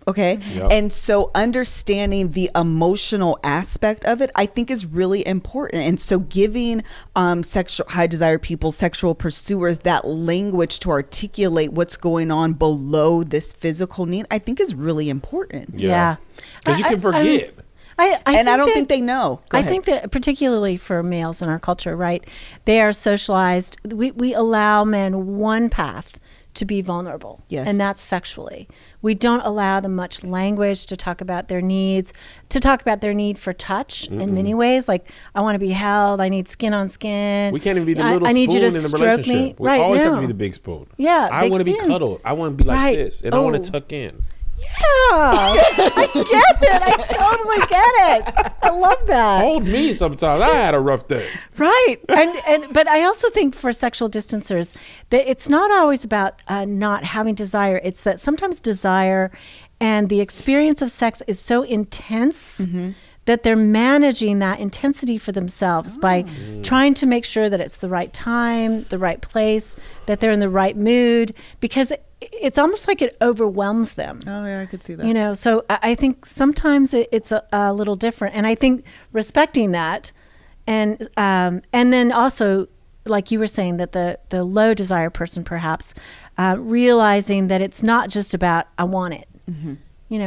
Okay. Yep. And so understanding the emotional aspect of it, I think, is really important. And so giving high desire people, sexual pursuers, that language to articulate what's going on below this physical need, I think is really important. Yeah. Because you can forget. I don't think they know. I think that particularly for males in our culture, right, they are socialized. We allow men one path to be vulnerable. Yes. And that's sexually. We don't allow them much language to talk about their needs, to talk about their need for touch in many ways. Like, I want to be held. I need skin on skin. We can't even be the little I need spoon you to in the stroke relationship. me. We always have to be the big spoon. Yeah. I want to be cuddled. I want to be like this. And I want to Oh. tuck in. Yeah. I get it. I totally get it. I love that. Hold me sometimes. I had a rough day. Right. But I also think for sexual distancers that it's not always about not having desire. It's that sometimes desire and the experience of sex is so intense that they're managing that intensity for themselves by trying to make sure that it's the right time, the right place, that they're in the right mood, because it's almost like it overwhelms them. Oh, yeah, I could see that. So I think sometimes it's a little different. And I think respecting that, and then also, like you were saying, that the low desire person perhaps realizing that it's not just about I want it. Mm-hmm.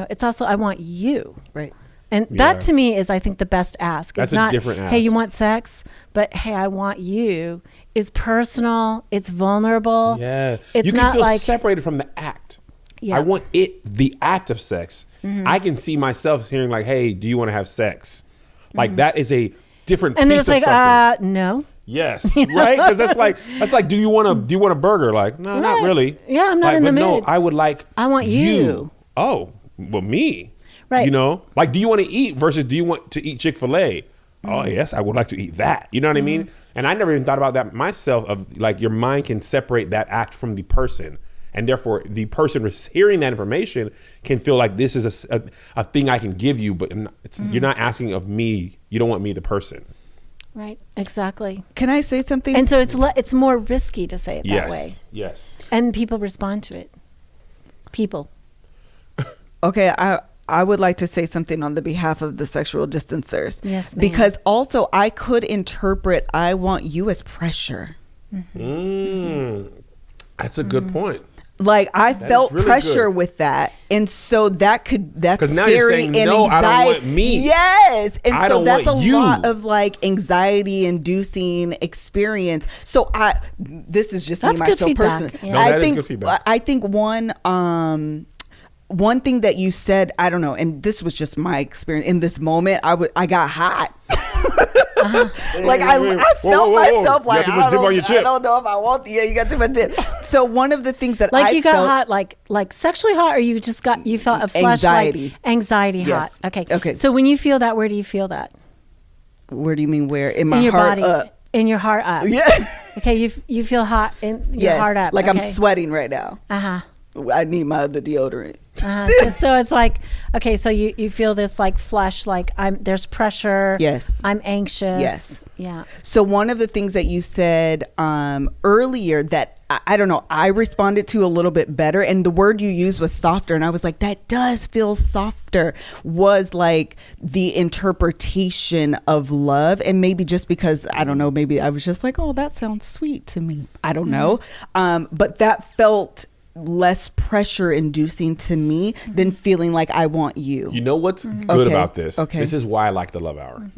It's also I want you. Right. And that to me is, I think, the best ask. That's it's not, a different ask. Hey, you want sex? But hey, I want you is personal. It's vulnerable. Yeah. It's you can not feel like separated from the act. Yeah. I want the act of sex. Mm-hmm. I can see myself hearing like, hey, do you want to have sex? Like that is a different and piece then it's of like, something. no. Yes, right? Because that's like, do you want a burger? Like, no, not really. Yeah, I'm not in the mood. No, I would like. I want you. Oh, well, me. Right. Like, do you want to eat versus do you want to eat Chick-fil-A? Oh, yes, I would like to eat that. You know what I mean? And I never even thought about that myself, of like your mind can separate that act from the person. And therefore, the person hearing that information can feel like this is a thing I can give you, but you're not asking of me. You don't want me, the person. Right. Exactly. Can I say something? And so it's more risky to say it that way. Yes. And people respond to it. People. Okay, I would like to say something on the behalf of the sexual distancers. Yes, ma'am. Because also I could interpret I want you as pressure. That's a good point. Like I felt really pressure good. with that. And so that's 'Cause now scary you're saying, and no, anxiety. I don't want me. Yes. And I so don't that's a want you. lot of like anxiety inducing experience. So this is just That's me good myself feedback. personally. Yeah. No, I that is think good feedback. I think one thing that you said, I don't know, and this was just my experience in this moment, I got hot. Like I felt myself like I don't know if I want the, you got too much dip. So one of the things that Like I you got felt, hot, like sexually hot, or you felt a flush, Anxiety. like anxiety Yes. hot. Okay. So when you feel that, where do you feel that? where do you mean where? In my In your heart body. up. In your heart up. Yeah. Okay, you feel hot in your Yes. heart up. Like I'm okay. sweating right now. Uh-huh. I need my other deodorant. So it's like, okay, so you feel this like flesh, like there's pressure. Yes. I'm anxious. Yes. Yeah. So one of the things that you said earlier that I don't know, I responded to a little bit better, and the word you used was softer, and I was like, that does feel softer, was like the interpretation of love. And maybe just because, I don't know, maybe I was just like, oh, that sounds sweet to me. I don't know. But that felt less pressure inducing to me than feeling like I want you. You know what's good about this? Okay. This is why I like the Love Hour.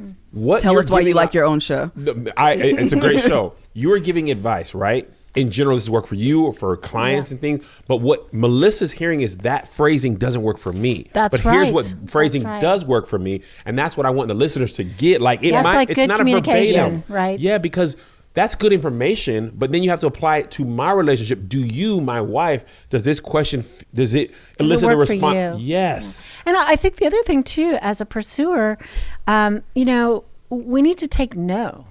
Tell us why you like your own show. It's a great show. You are giving advice, right? In general, this work for you or for clients and things. But what Melissa's hearing is that phrasing doesn't work for me. That's but right. here's what phrasing does work for me, and that's what I want the listeners to get. Like That's like it's good not a communication, verbatim, right? Yeah, because that's good information, but then you have to apply it to my relationship. Do you, my wife, does this question, does it elicit a work for response? you? Yes. And I think the other thing too, as a pursuer, we need to take no.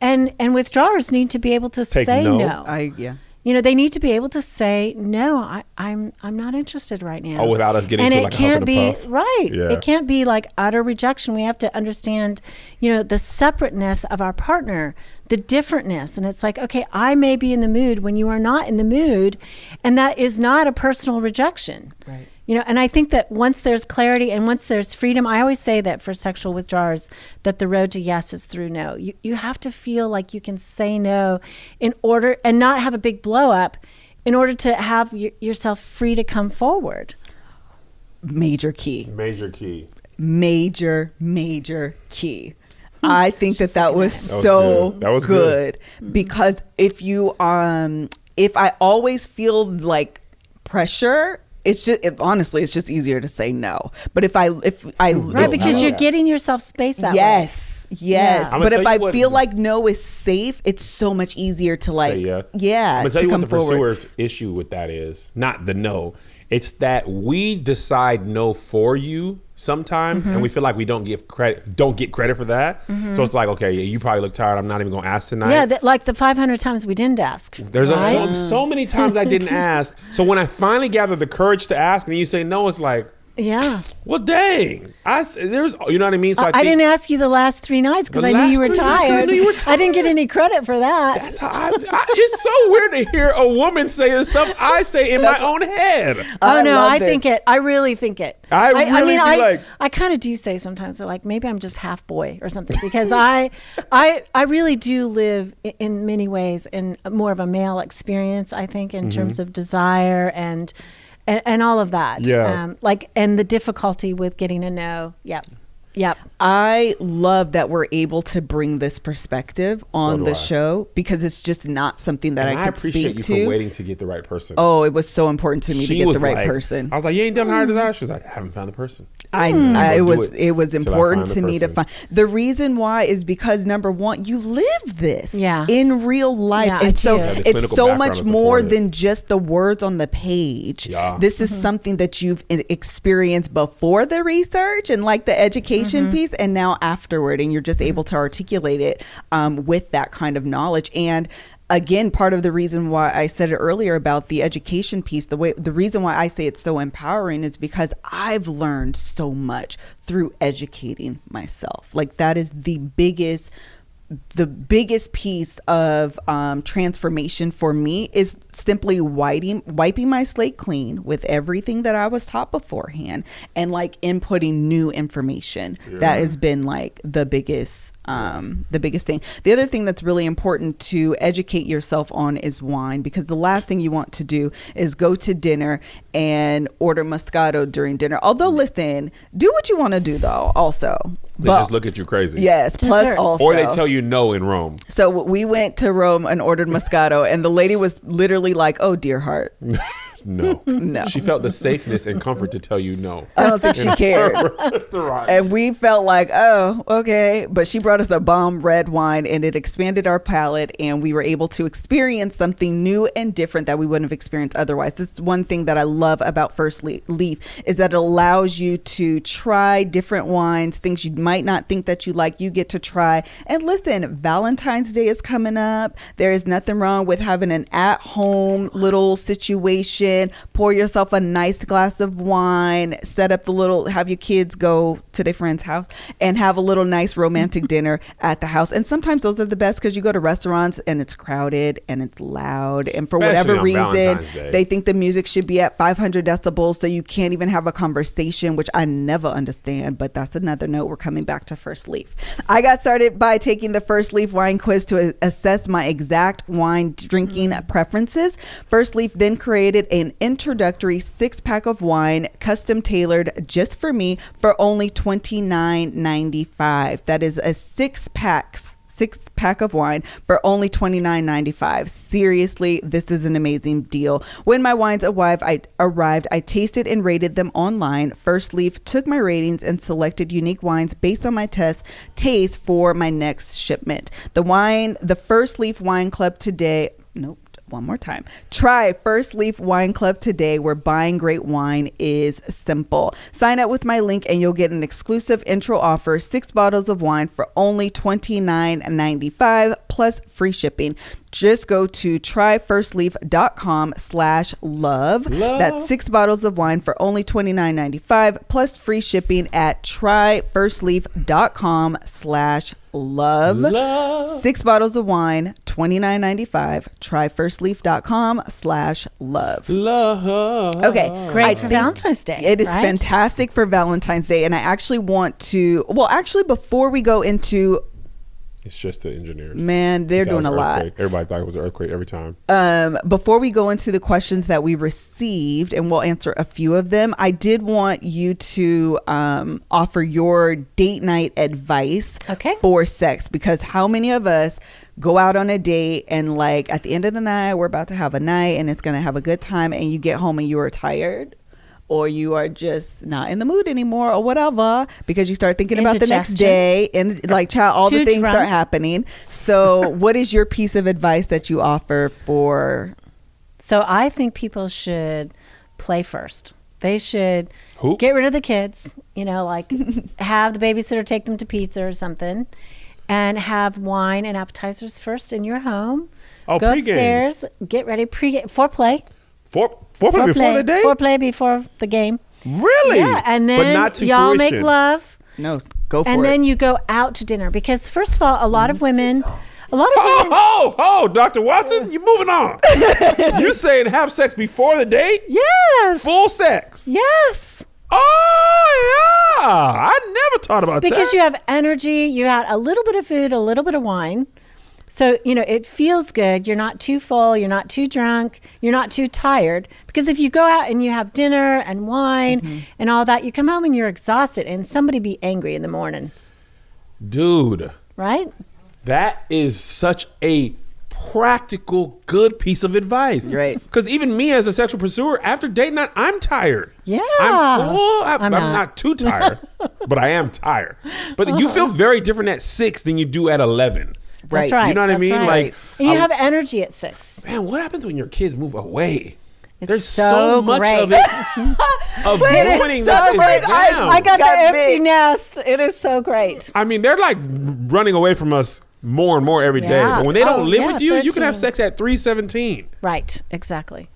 And withdrawers need to be able to Take say no? no. They need to be able to say no. I'm not interested right now. Oh, without us getting and to it like a can't huff be and a puff. right. Yeah. It can't be like utter rejection. We have to understand, the separateness of our partner, the differentness. And it's like, okay, I may be in the mood when you are not in the mood, and that is not a personal rejection. Right. And I think that once there's clarity and once there's freedom, I always say that for sexual withdrawers, that the road to yes is through no. You have to feel like you can say no in order and not have a big blow up in order to have yourself free to come forward. Major key. Major key. Major key. I think that was good. good. Because if I always feel like pressure, honestly, it's just easier to say no. But if I Right, because you're getting yourself space that way. Yes. Yeah. But if I feel like no is safe, it's so much easier to I'm to gonna tell you come what the forward. pursuer's issue with that is. Not the no. It's that we decide no for you sometimes, and we feel like we don't get credit for that. So it's like, okay, you probably look tired. I'm not even gonna ask tonight. Yeah, like the 500 times we didn't ask. There's so many times I didn't ask. So when I finally gather the courage to ask, and you say no, it's like, yeah. well, dang. You know what I mean? So I didn't ask you the last 3 nights because I knew you were tired. I didn't get any credit for that. That's how it's so weird to hear a woman say the stuff I say in my own head. Oh no, love I this. think it. I really think it. I kind of do say sometimes, like maybe I'm just half boy or something, because I really do live in many ways in more of a male experience. I think in terms of desire and all of that. Yeah. And the difficulty with getting a no. Yep. I love that we're able to bring this perspective on the I. show, because it's just not something that And I could appreciate speak you to. for waiting to get the right person. Oh, it was so important to me to get the right like, person. I was like, you ain't done higher desire? She was like, I haven't found the person. It was till I important find to the me to person. find. The reason why is because, number one, you live this in real life. Yeah, I and so do. Yeah, the it's clinical so background much to more support it. than just the words on the page. Yeah. This is something that you've experienced before the research and like the education piece, and now afterward, and you're just able to articulate it with that kind of knowledge. And again, part of the reason why I said it earlier about the education piece, the reason why I say it's so empowering is because I've learned so much through educating myself. Like that is the biggest piece of transformation for me, is simply wiping my slate clean with everything that I was taught beforehand, and like inputting new information. That has been like the biggest thing. The other thing that's really important to educate yourself on is wine, because the last thing you want to do is go to dinner and order Moscato during dinner. Although, listen, do what you want to do though also. They just look at you crazy. Yes. Plus Dessert. also. Or they tell you no in Rome. So we went to Rome and ordered Moscato, and the lady was literally like, "Oh, dear heart." No. No. She felt the safeness and comfort to tell you no. I don't think she cared. Restaurant. And we felt like, oh, okay. But she brought us a bomb red wine, and it expanded our palate, and we were able to experience something new and different that we wouldn't have experienced otherwise. This is one thing that I love about First Leaf is that it allows you to try different wines, things you might not think that you like, you get to try. And listen, Valentine's Day is coming up. There is nothing wrong with having an at-home little situation. Pour yourself a nice glass of wine, set up have your kids go to their friend's house and have a little nice romantic dinner at the house. And sometimes those are the best because you go to restaurants and it's crowded and it's loud. And for whatever reason, they think the music should be at 500 decibels so you can't even have a conversation, which I never understand. But that's another note. We're coming back to First Leaf. I got started by taking the First Leaf wine quiz to assess my exact wine drinking preferences. First Leaf then created an introductory 6-pack of wine, custom tailored just for me, for only $29.95. That is a 6-pack of wine for only $29.95. Seriously, this is an amazing deal. When my wines arrived, I tasted and rated them online. First Leaf took my ratings and selected unique wines based on my taste for my next shipment. The First Leaf Wine Club today. Nope. One more time. Try First Leaf Wine Club today, where buying great wine is simple. Sign up with my link and you'll get an exclusive intro offer, 6 bottles of wine for only $29.95 plus free shipping. Just go to tryfirstleaf.com/love. That's 6 bottles of wine for only $29.95 plus free shipping at tryfirstleaf.com/love. 6 bottles of wine, $29.95. Tryfirstleaf.com/love. Love. Okay. Great for Valentine's Day. It is fantastic for Valentine's Day. And I actually want to, before we go into, it's just the engineers. Man, they're doing a lot. Everybody thought it was an earthquake every time. Before we go into the questions that we received, and we'll answer a few of them, I did want you to offer your date night advice for sex, because how many of us go out on a date and like at the end of the night, we're about to have a night and it's going to have a good time, and you get home and you are tired, or you are just not in the mood anymore, or whatever, because you start thinking about the next day, and like, child, all the things start happening. So what is your piece of advice that you offer for? So I think people should play first. They should get rid of the kids, like have the babysitter take them to pizza or something, and have wine and appetizers first in your home. Go upstairs, get ready, foreplay. Foreplay before the date? Foreplay before the game. Really? Yeah, and then y'all make love. No, go for it. And then you go out to dinner, because first of all, a lot of women. Dr. Watson, you're moving on. You're saying have sex before the date? Yes. Full sex? Yes. Oh, yeah. I never thought about that. Because you have energy, you had a little bit of food, a little bit of wine. So, it feels good. You're not too full. You're not too drunk. You're not too tired. Because if you go out and you have dinner and wine and all that, you come home and you're exhausted, and somebody be angry in the morning. Dude. Right? That is such a practical, good piece of advice. Right. Because even me as a sexual pursuer, after date night, I'm tired. Yeah. I'm not too tired, but I am tired. But you feel very different at 6 than you do at 11. That's right. You know what I mean? Right. Like, and you have energy at 6. Man, what happens when your kids move away? There's so much great. of it of ruining that is down. I got the empty nest. It is so great. I mean, they're like running away from us more and more every day. But when they don't live with you, 13. You can have sex at 3:17. Right. Exactly.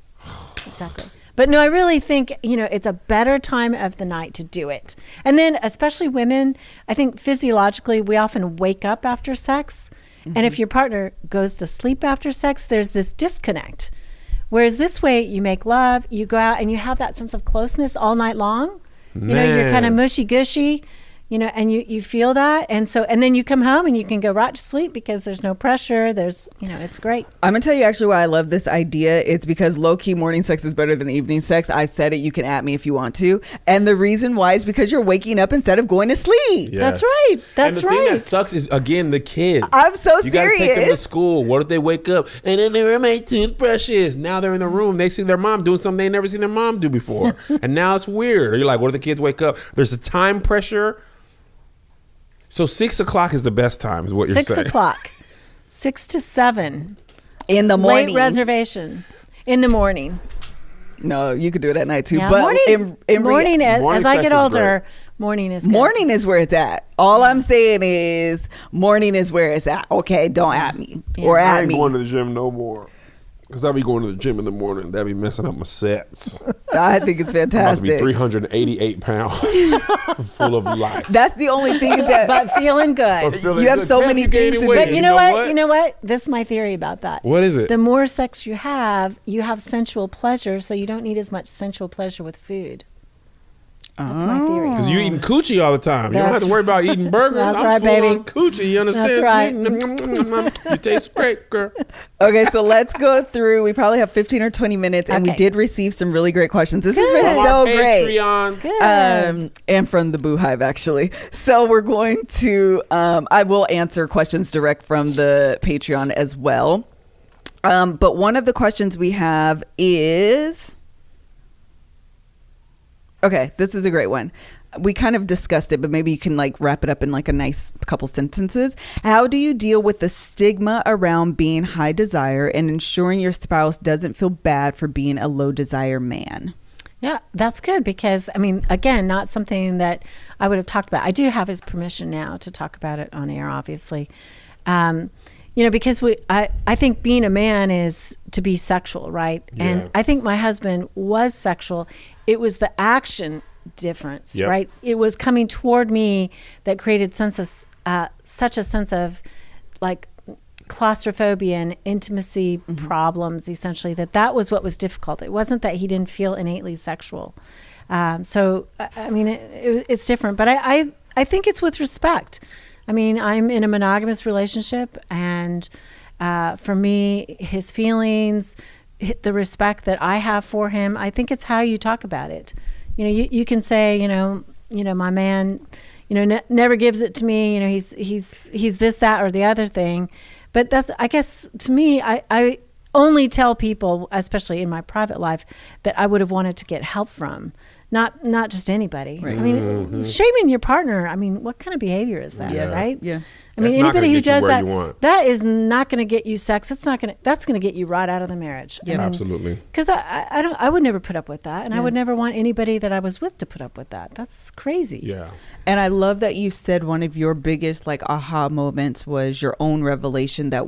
But no, I really think, it's a better time of the night to do it. And then especially women, I think physiologically, we often wake up after sex. And if your partner goes to sleep after sex, there's this disconnect. Whereas this way, you make love, you go out and you have that sense of closeness all night long. You're kind of mushy-gushy. and you feel that. And then you come home and you can go right to sleep because there's no pressure. There's, it's great. I'm going to tell you actually why I love this idea. It's because low-key morning sex is better than evening sex. I said it. You can at me if you want to. And the reason why is because you're waking up instead of going to sleep. Yes. That's right. That's and the right. thing that sucks is, again, the kids. I'm so you serious. You got to take them to school. What if they wake up and then they made toothbrushes? Now they're in the room. They see their mom doing something they never seen their mom do before. And now it's weird. Or you're like, what if the kids wake up? There's a time pressure. So 6 o'clock is the best time, is what you're saying. 6 o'clock, 6 to 7 in the morning. Late reservation in the morning. No, you could do it at night too. Yeah, but morning as I sex get is older, morning is good. Morning is where it's at. All I'm saying is morning is where it's at. Okay, don't at me or I at ain't me. going to the gym no more. Because I'll be going to the gym in the morning. That'll be messing up my sets. I think it's I'm about to be fantastic. 388 pounds full of life. That's the only thing is that But feeling good. you have so many things to do. But you know what? You know what? This is my theory about that. What is it? The more sex you have sensual pleasure, so you don't need as much sensual pleasure with food. That's my theory. Because you eating coochie all the time. You don't have That's to worry about eating burgers. That's I'm right, full baby. on coochie. You understand? That's right. You taste great, girl. Okay, so let's go through. We probably have 15 or 20 minutes, and we Okay. did receive some really great questions. This has been Good. so Our great. Patreon. Good. And from the Boo Hive, actually. So we're going to, I will answer questions direct from the Patreon as well. But one of the questions we have is, okay, this is a great one. We kind of discussed it, but maybe you can wrap it up in a nice couple sentences. How do you deal with the stigma around being high desire and ensuring your spouse doesn't feel bad for being a low desire man? Yeah, that's good because, again, not something that I would have talked about. I do have his permission now to talk about it on air, obviously. Because I think being a man is to be sexual, right? Yeah. And I think my husband was sexual. It was the action difference, Yep. right? It was coming toward me that created such a sense of claustrophobia and intimacy problems, essentially, that was what was difficult. It wasn't that he didn't feel innately sexual. It's different, but I think it's with respect. I'm in a monogamous relationship, and for me, his feelings, the respect that I have for him, I think it's how you talk about it. You can say, my man, never gives it to me. He's this, that, or the other thing. But that's, I guess, to me, I only tell people, especially in my private life, that I would have wanted to get help from. Not just anybody. Right. Shaming your partner, what kind of behavior is that, Yeah. right? Yeah. That's not Anybody gonna who get you does where that, you want. that is not going to get you sex. That's going to get you right out of the marriage. Yeah. Absolutely. Because I would never put up with that, and I would never want anybody that I was with to put up with that. That's crazy. Yeah. And I love that you said one of your biggest aha moments was your own revelation that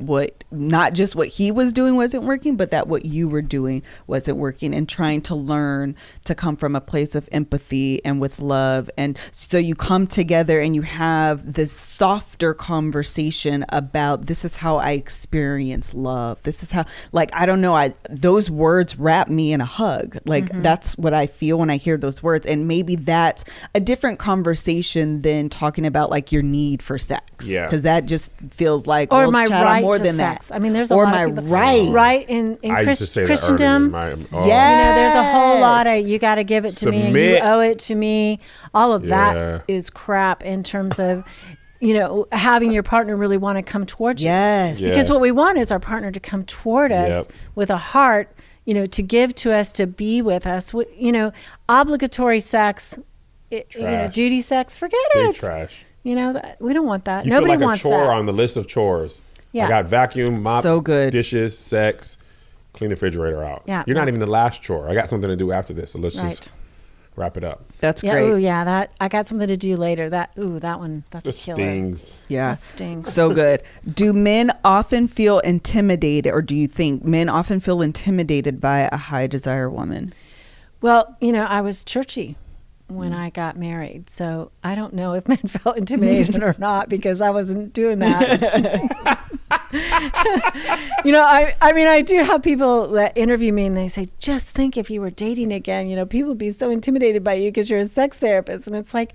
not just what he was doing wasn't working, but that what you were doing wasn't working, and trying to learn to come from a place of empathy and with love. And so you come together and you have this softer conversation about, this is how I experience love. This is how, I don't know, those words wrap me in a hug. That's what I feel when I hear those words. And maybe that's a different conversation than talking about your need for sex. Yeah. Because that just feels like, Or my child, I'm right more to than sex. that. There's a or lot my of people, right. in I used to say that Christendom. earlier. Yeah. There's a whole lot of, you got to give it to me and you Submit. owe it to me. All of Yeah. that is crap in terms of, having your partner really want to come towards you. Yes. Yeah. Because what we want is our partner to come toward us Yep. with a heart, to give to us, to be with us. Obligatory sex, Trash. duty sex, forget Big it. trash. We don't want that. You Nobody feel like wants a chore that. on the list of chores. Yeah. I got vacuum, mop, So good. dishes, sex, clean the refrigerator out. Yeah. You're not even the last chore. I got something to do after this, so let's Right. just wrap it up. That's Yeah, great. ooh, yeah, that I got something to do later. That one, that's This a killer. stings. Yeah. That stings. So good. Do men often feel intimidated, or do you think men often feel intimidated by a high desire woman? Well, I was churchy when I got married, so I don't know if men felt intimidated or not, because I wasn't doing that. I do have people that interview me and they say, just think if you were dating again, people would be so intimidated by you because you're a sex therapist. And it's like,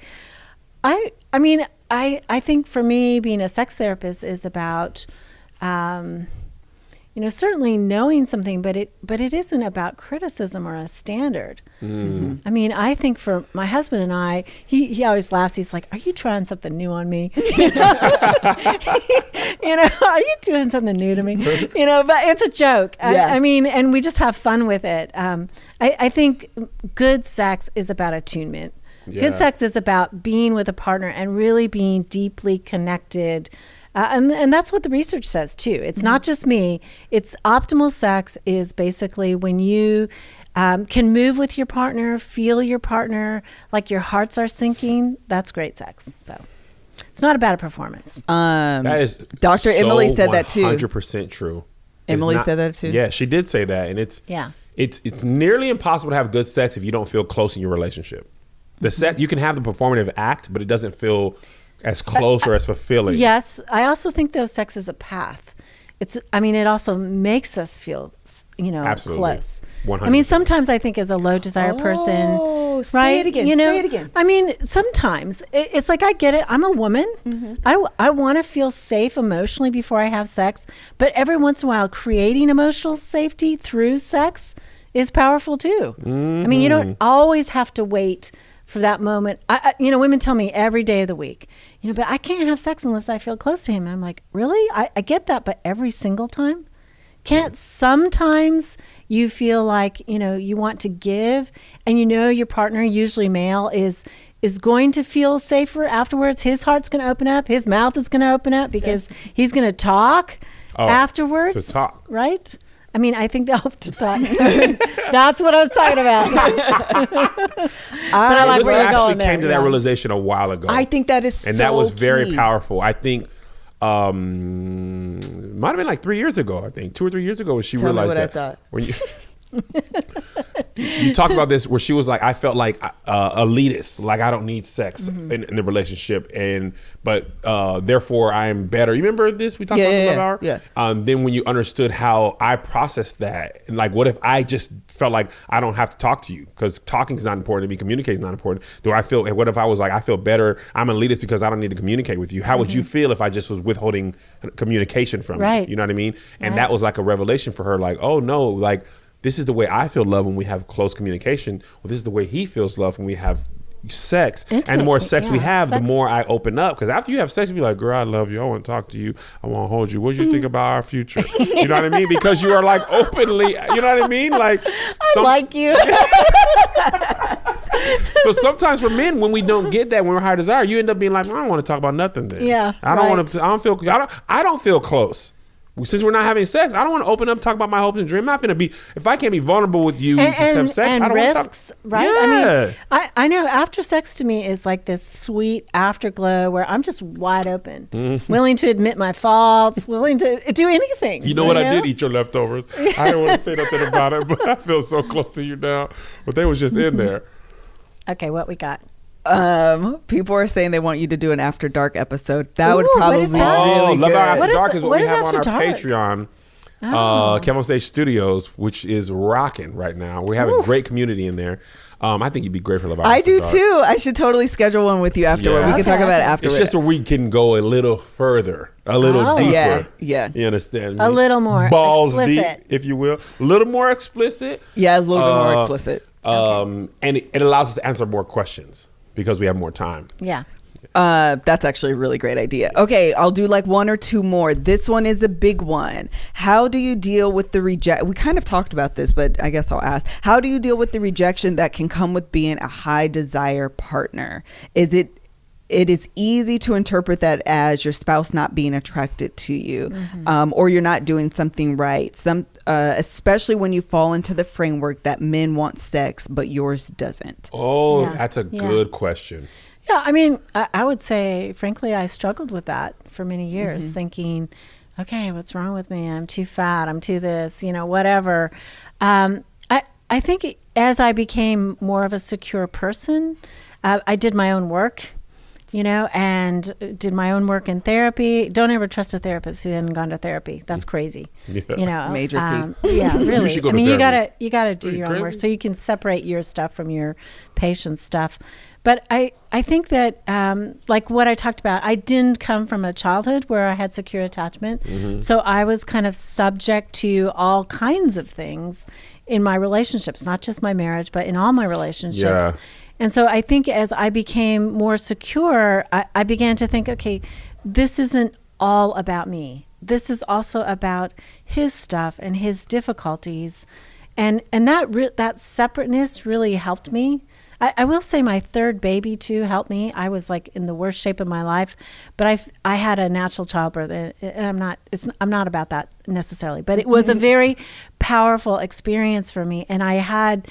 I mean, I think for me, being a sex therapist is about, certainly knowing something, but it isn't about criticism or a standard. Mm-hmm. I mean, I think for my husband and I, he always laughs. He's like, "Are you trying something new on me? Are you doing something new to me? But it's a joke. Yeah. I mean, and we just have fun with it. I think good sex is about attunement. Yeah. Good sex is about being with a partner and really being deeply connected. And that's what the research says too. It's not just me. It's optimal sex is basically when you can move with your partner, feel your partner, like your hearts are syncing. That's great sex. So it's not about a performance. That is Dr. Emily said that too. 100% true. Emily said that too. Yeah, she did say that, and it's nearly impossible to have good sex if you don't feel close in your relationship. The sex, you can have the performative act, but it doesn't feel as close or as fulfilling. Yes. I also think though sex is a path. It also makes us feel, Absolutely. Close. 100%. I mean, sometimes I think as a low desire person, right? Say it again. Say it again. I mean, sometimes it's like, I get it. I'm a woman. Mm-hmm. I want to feel safe emotionally before I have sex. But every once in a while, creating emotional safety through sex is powerful too. Mm-hmm. I mean, you don't always have to wait for that moment. Women tell me every day of the week, but I can't have sex unless I feel close to him. I'm like, really? I get that, but every single time? Can't sometimes you feel like, you want to give and your partner, usually male, is going to feel safer afterwards. His heart's going to open up. His mouth is going to open up because he's going to talk afterwards. To talk. Right? I mean, I think they'll have to talk. That's what I was talking about. But I like where you're going there. Came to that realization a while ago. I think that is and that was very powerful. I think might have been like 3 years ago. I think 2 or 3 years ago when she realized that. I thought. When you talked about this, where she was like, I felt like elitist, like I don't need sex in the relationship, but therefore I am better. You remember this? We talked about this hour? Yeah. Then when you understood how I processed that, and like, what if I just felt like I don't have to talk to you because talking is not important to me, communicating is not important. What if I was like, I feel better, I'm an elitist because I don't need to communicate with you? How would you feel if I just was withholding communication from you? You know what I mean? And that was like a revelation for her, like, oh no, like, this is the way I feel love when we have close communication. Well, this is the way he feels love when we have sex. Intimate, and the more sex we have, the more I open up. Because after you have sex, you be like, girl, I love you. I want to talk to you. I want to hold you. What do you think about our future? You know what I mean? Because you are like openly, you know what I mean? Like, I like you. So sometimes for men, when we don't get that, when we're high desire, you end up being like, I don't want to talk about nothing then. Yeah. I don't feel close. Since we're not having sex, I don't want to open up, talk about my hopes and dreams. I'm not going to be, if I can't be vulnerable with you and have sex, and I don't risks, want to talk. Right? Yeah. I mean, I know after sex to me is like this sweet afterglow where I'm just wide open, willing to admit my faults, willing to do anything. You know what? I did eat your leftovers. I didn't want to say nothing about it, but I feel so close to you now. But they was just in there. Okay, what we got? People are saying they want you to do an After Dark episode. That would probably be really good. Love Our After Dark is what we have on our Dark? Patreon. Kev on Stage Studios, which is rocking right now. We have a great community in there. I think you'd be great for Love Our After Dark. I do too. I should totally schedule one with you afterward. We can talk about it afterward. It's just where we can go a little further, a little deeper. Yeah. You understand me? A little more balls explicit, deep, if you will. A little more explicit. Yeah, a little bit more explicit. And it allows us to answer more questions because we have more time. Yeah. That's actually a really great idea. Okay, I'll do like one or two more. This one is a big one. How do you deal with the we kind of talked about this, but I guess I'll ask. How do you deal with the rejection that can come with being a high desire partner? It is easy to interpret that as your spouse not being attracted to you, or you're not doing something right. Especially when you fall into the framework that men want sex, but yours doesn't. Oh, that's a good question. Yeah, I mean, I would say, frankly, I struggled with that for many years, thinking, okay, what's wrong with me? I'm too fat. I'm too this, whatever. I think as I became more of a secure person, I did my own work, and did my own work in therapy. Don't ever trust a therapist who hadn't gone to therapy. That's crazy. Yeah. Major key. Yeah, really. You should go to therapy. You gotta do your own work so you can separate your stuff from your patient's stuff. But I think that, like what I talked about, I didn't come from a childhood where I had secure attachment. So I was kind of subject to all kinds of things in my relationships, not just my marriage, but in all my relationships. Yeah. And so I think as I became more secure, I began to think, okay, this isn't all about me. This is also about his stuff and his difficulties. And that separateness really helped me. I will say my third baby too helped me. I was like in the worst shape of my life, but I had a natural childbirth, and I'm not about that necessarily, but it was a very powerful experience for me, and I had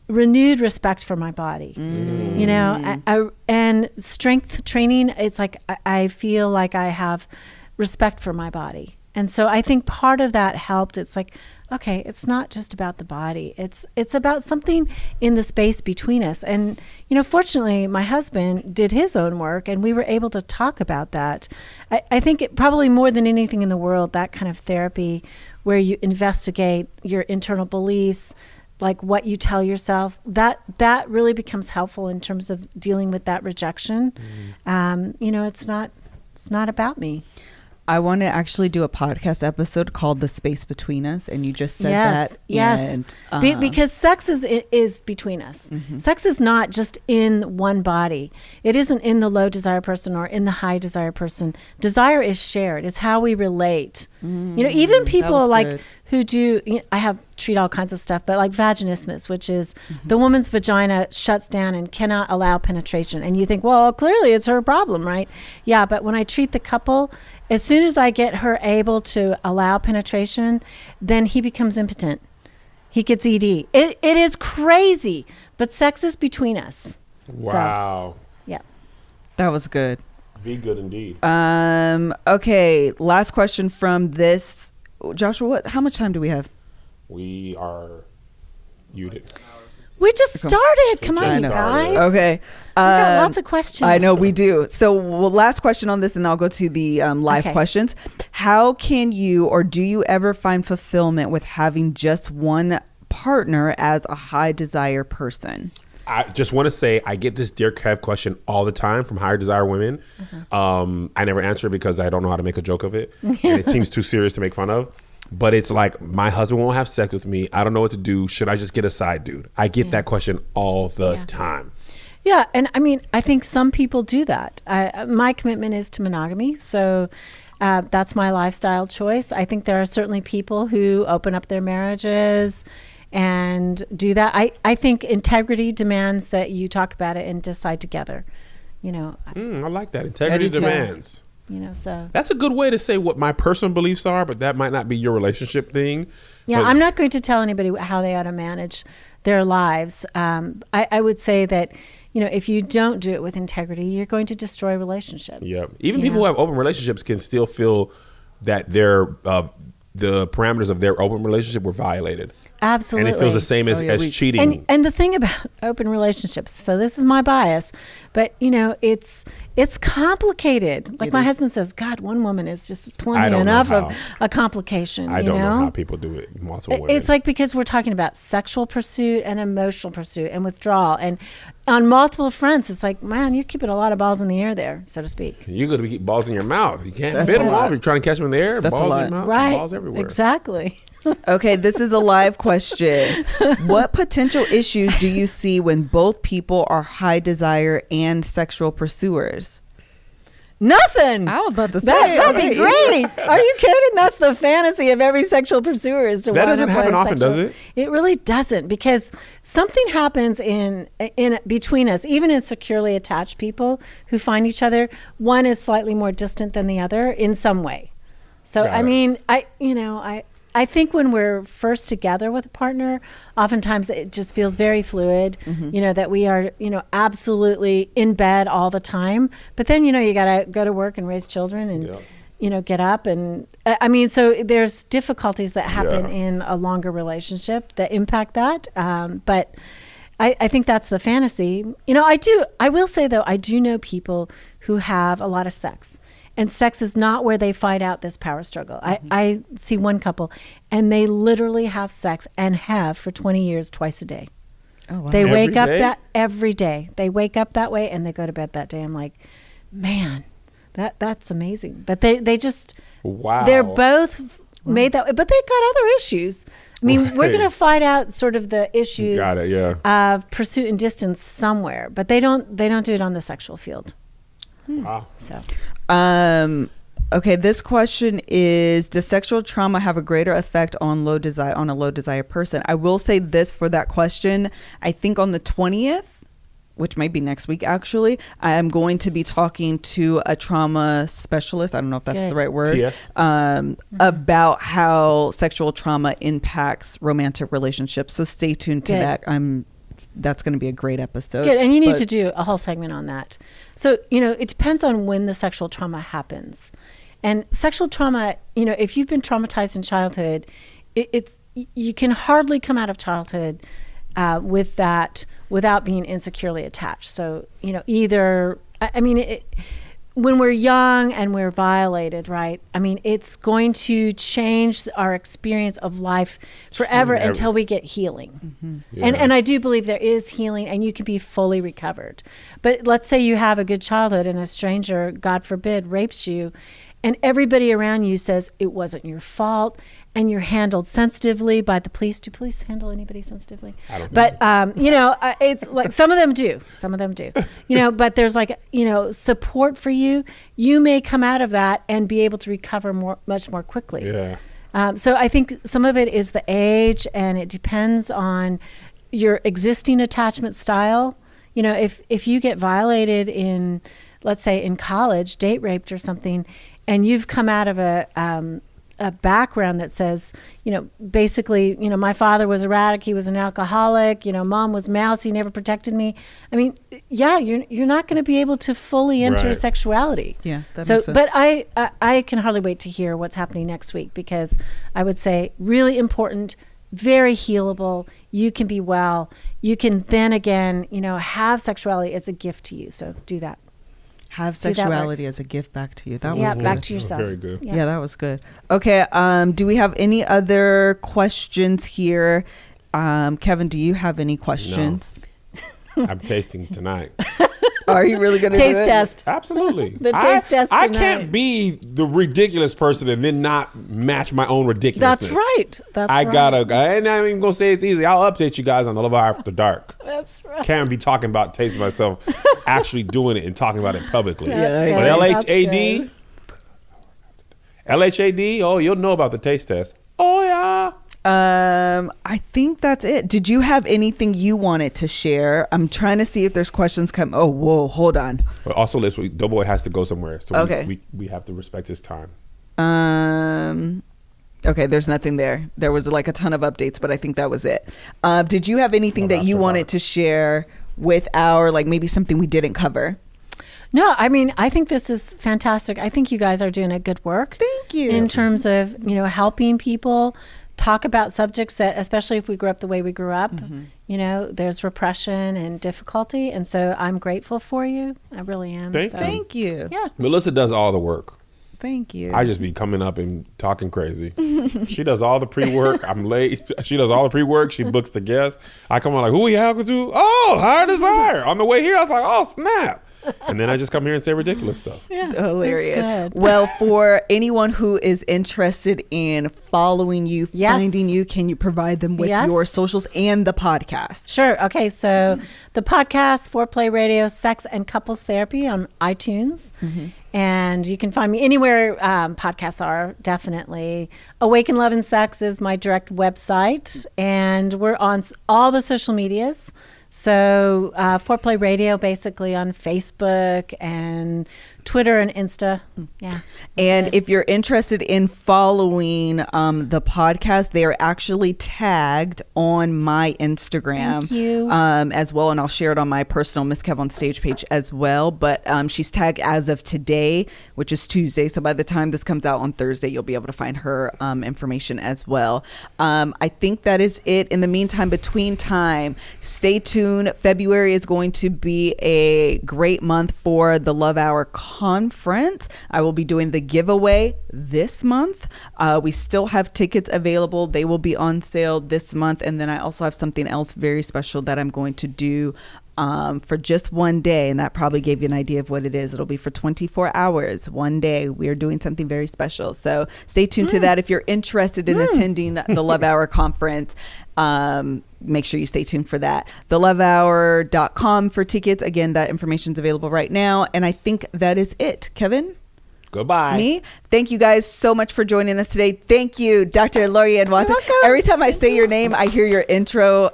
renewed respect for my body. You know, and strength training. It's like I feel like I have respect for my body, and so I think part of that helped. It's like, okay, it's not just about the body. It's about something in the space between us. And, you know, fortunately, my husband did his own work, and we were able to talk about that. I think probably more than anything in the world, that kind of therapy where you investigate your internal beliefs, like what you tell yourself, that really becomes helpful in terms of dealing with that rejection. You know, it's not about me. I want to actually do a podcast episode called "The Space Between Us," and you just said that. Yes, and, because sex is between us. Sex is not just in one body. It isn't in the low desire person or in the high desire person. Desire is shared. It's how we relate. You know, even people like good. who do. You know, treat all kinds of stuff, but like vaginismus, which is the woman's vagina shuts down and cannot allow penetration. And you think, well, clearly it's her problem, right? Yeah, but when I treat the couple, as soon as I get her able to allow penetration, then he becomes impotent. He gets ED. It is crazy, but sex is between us. Wow. So, yeah. that was good. Be good indeed. Okay, last question from this. Joshua, how much time do we have? We are muted. We just started. Come just on, you started. guys. Okay. We got lots of questions. I know we do. So, last question on this, and I'll go to the live Okay. questions. How can you, or do you ever find fulfillment with having just one partner as a high desire person? I just want to say I get this Dear Kev question all the time from higher desire women. I never answer because I don't know how to make a joke of it. And it seems too serious to make fun of. But it's like, my husband won't have sex with me. I don't know what to do. Should I just get a side dude? I get that question all the time. Yeah, and I mean, I think some people do that. My commitment is to monogamy, so that's my lifestyle choice. I think there are certainly people who open up their marriages and do that. I think integrity demands that you talk about it and decide together. You know, I like that. Integrity demands. you know, so. That's a good way to say what my personal beliefs are, but that might not be your relationship thing. Yeah, But I'm not going to tell anybody how they ought to manage their lives. I would say that, you know, if you don't do it with integrity, you're going to destroy relationship. Yeah. Even people who have open relationships can still feel that their the parameters of their open relationship were violated. Absolutely. And it feels the same as cheating. And the thing about open relationships, so this is my bias, but you know, it's complicated. Like my husband says, God, one woman is just plenty enough of a complication. I don't know how people do it. Multiple women. It's like, because we're talking about sexual pursuit and emotional pursuit and withdrawal, and on multiple fronts, it's like, man, you're keeping a lot of balls in the air there, so to speak. You're going to keep balls in your mouth. You can't fit them off. You're trying to catch them in the air. That's balls a lot. in your mouth. Right. Balls everywhere. Exactly. Okay, this is a live question. What potential issues do you see when both people are high desire and sexual pursuers? Nothing. I was about to say that'd be great. Are you kidding? That's the fantasy of every sexual pursuer, is to That want doesn't to play happen often, sexual. does it? It really doesn't, because something happens in between us, even in securely attached people who find each other. One is slightly more distant than the other in some way. So Got I it. mean, I think when we're first together with a partner, oftentimes it just feels very fluid, you know, that we are, you know, absolutely in bed all the time. But then, you know, you got to go to work and raise children and, you know, get up. And I mean, so there's difficulties that happen in a longer relationship that impact that. But I think that's the fantasy. You know, I will say, though, I do know people who have a lot of sex. And sex is not where they fight out this power struggle. I see one couple, and they literally have sex and have for 20 years twice a day. Oh, wow. They wake Every up day? that every day. They wake up that way and they go to bed that day. I'm like, man, that's amazing. But they just, Wow. they're both made that way, but they got other issues. I mean, we're Right. going to find out sort of the issues Got it, yeah. of pursuit and distance somewhere, but they don't do it on the sexual field. Wow. So Okay, this question is: does sexual trauma have a greater effect on a low desire person? I will say this for that question. I think on the 20th, which might be next week actually, I am going to be talking to a trauma specialist. I don't know if that's Good. the right word. TS? About how sexual trauma impacts romantic relationships. So stay tuned to Good. that. That's going to be a great episode. good, and you need But- to do a whole segment on that. So it depends on when the sexual trauma happens, and sexual trauma. If you've been traumatized in childhood, you can hardly come out of childhood with that without being insecurely attached. So when we're young and we're violated, right? I mean, it's going to change our experience of life forever until we get healing. Mm-hmm. Yeah. And I do believe there is healing and you can be fully recovered. But let's say you have a good childhood and a stranger, God forbid, rapes you, and everybody around you says it wasn't your fault and you're handled sensitively by the police. Do police handle anybody sensitively? I don't But it's like some of them do, but there's support for you. You may come out of that and be able to recover much more quickly. Yeah. So I think some of it is the age, and it depends on your existing attachment style. If you get violated in, let's say in college, date raped or something, and you've come out of a background that says, basically, my father was erratic, he was an alcoholic, mom was mousy, never protected me. I mean, yeah, you're not going to be able to fully enter Right. sexuality. Yeah, that so, makes sense. but I can hardly wait to hear what's happening next week, because I would say really important, very healable. You can be well. You can then again, have sexuality as a gift to you. So do that. Have Do that work. sexuality as a gift back to you. That Yeah, was good. back to yourself. Very good. Yeah, that was good. Okay, do we have any other questions here? Kevin, do you have any questions? I'm tasting tonight. Are you really going to Taste do it? test. Absolutely. The taste test I tonight. can't be the ridiculous person and then not match my own ridiculousness. That's right. I ain't not even gonna say it's easy. I'll update you guys on the Love Hour After Dark. That's right. Can't be talking about tasting myself, actually doing it and talking about it publicly. That's Yeah, But good. LHAD, oh, you'll know about the taste test. Oh yeah. I think that's it. Did you have anything you wanted to share? I'm trying to see if there's questions come. Oh, whoa, hold on. But also, Doughboy has to go somewhere, so Okay. we have to respect his time. Okay, there's nothing there. There was like a ton of updates, but I think that was it. Did you have anything that you wanted to share with our, like maybe something we didn't cover? No, I mean, I think this is fantastic. I think you guys are doing a good work. Thank you. In terms of, helping people talk about subjects that, especially if we grew up the way we grew up, there's repression and difficulty. And so I'm grateful for you. I really am. Thank you. Yeah. Melissa does all the work. Thank you. I just be coming up and talking crazy. She does all the pre-work. I'm late. She does all the pre-work. She books the guests. I come on like, who we have to? Oh, Higher Desire. On the way here, I was like, oh, snap. And then I just come here and say ridiculous stuff. Yeah. Hilarious. That's good. Well, for anyone who is interested in following you, Yes. finding you, can you provide them with Yes. your socials and the podcast? Sure. Okay. So the podcast, Foreplay Radio, Sex and Couples Therapy on iTunes. And you can find me anywhere podcasts are, definitely. Awaken Love and Sex is my direct website. And we're on all the social medias. So Foreplay Radio basically on Facebook and Twitter and Insta. Yeah. And if you're interested in following the podcast, they are actually tagged on my Instagram. Thank you. As well. And I'll share it on my personal Miss Kev on Stage page as well. But she's tagged as of today, which is Tuesday. So by the time this comes out on Thursday, you'll be able to find her information as well. I think that is it. In the meantime, between time, stay tuned. February is going to be a great month for the Love Hour conference. I will be doing the giveaway this month. We still have tickets available. They will be on sale this month. And then I also have something else very special that I'm going to do for just one day, and that probably gave you an idea of what it is. It'll be for 24 hours, one day. We are doing something very special. So stay tuned to that. If you're interested in attending the Love Hour conference, make sure you stay tuned for that. thelovehour.com for tickets. Again, that information is available right now. And I think that is it. Kevin? Goodbye. Me? Thank you guys so much for joining us today. Thank you, Dr. Laurie Ann Watson. Every time I say your name, I hear your intro.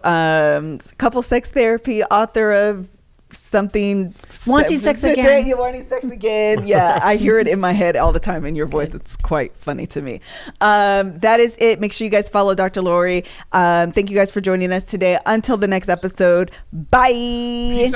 Couple sex therapy, author of something. Wanting sex again. You're wanting sex again. Yeah, I hear it in my head all the time in your voice. It's quite funny to me. That is it. Make sure you guys follow Dr. Laurie. Thank you guys for joining us today. Until the next episode, bye.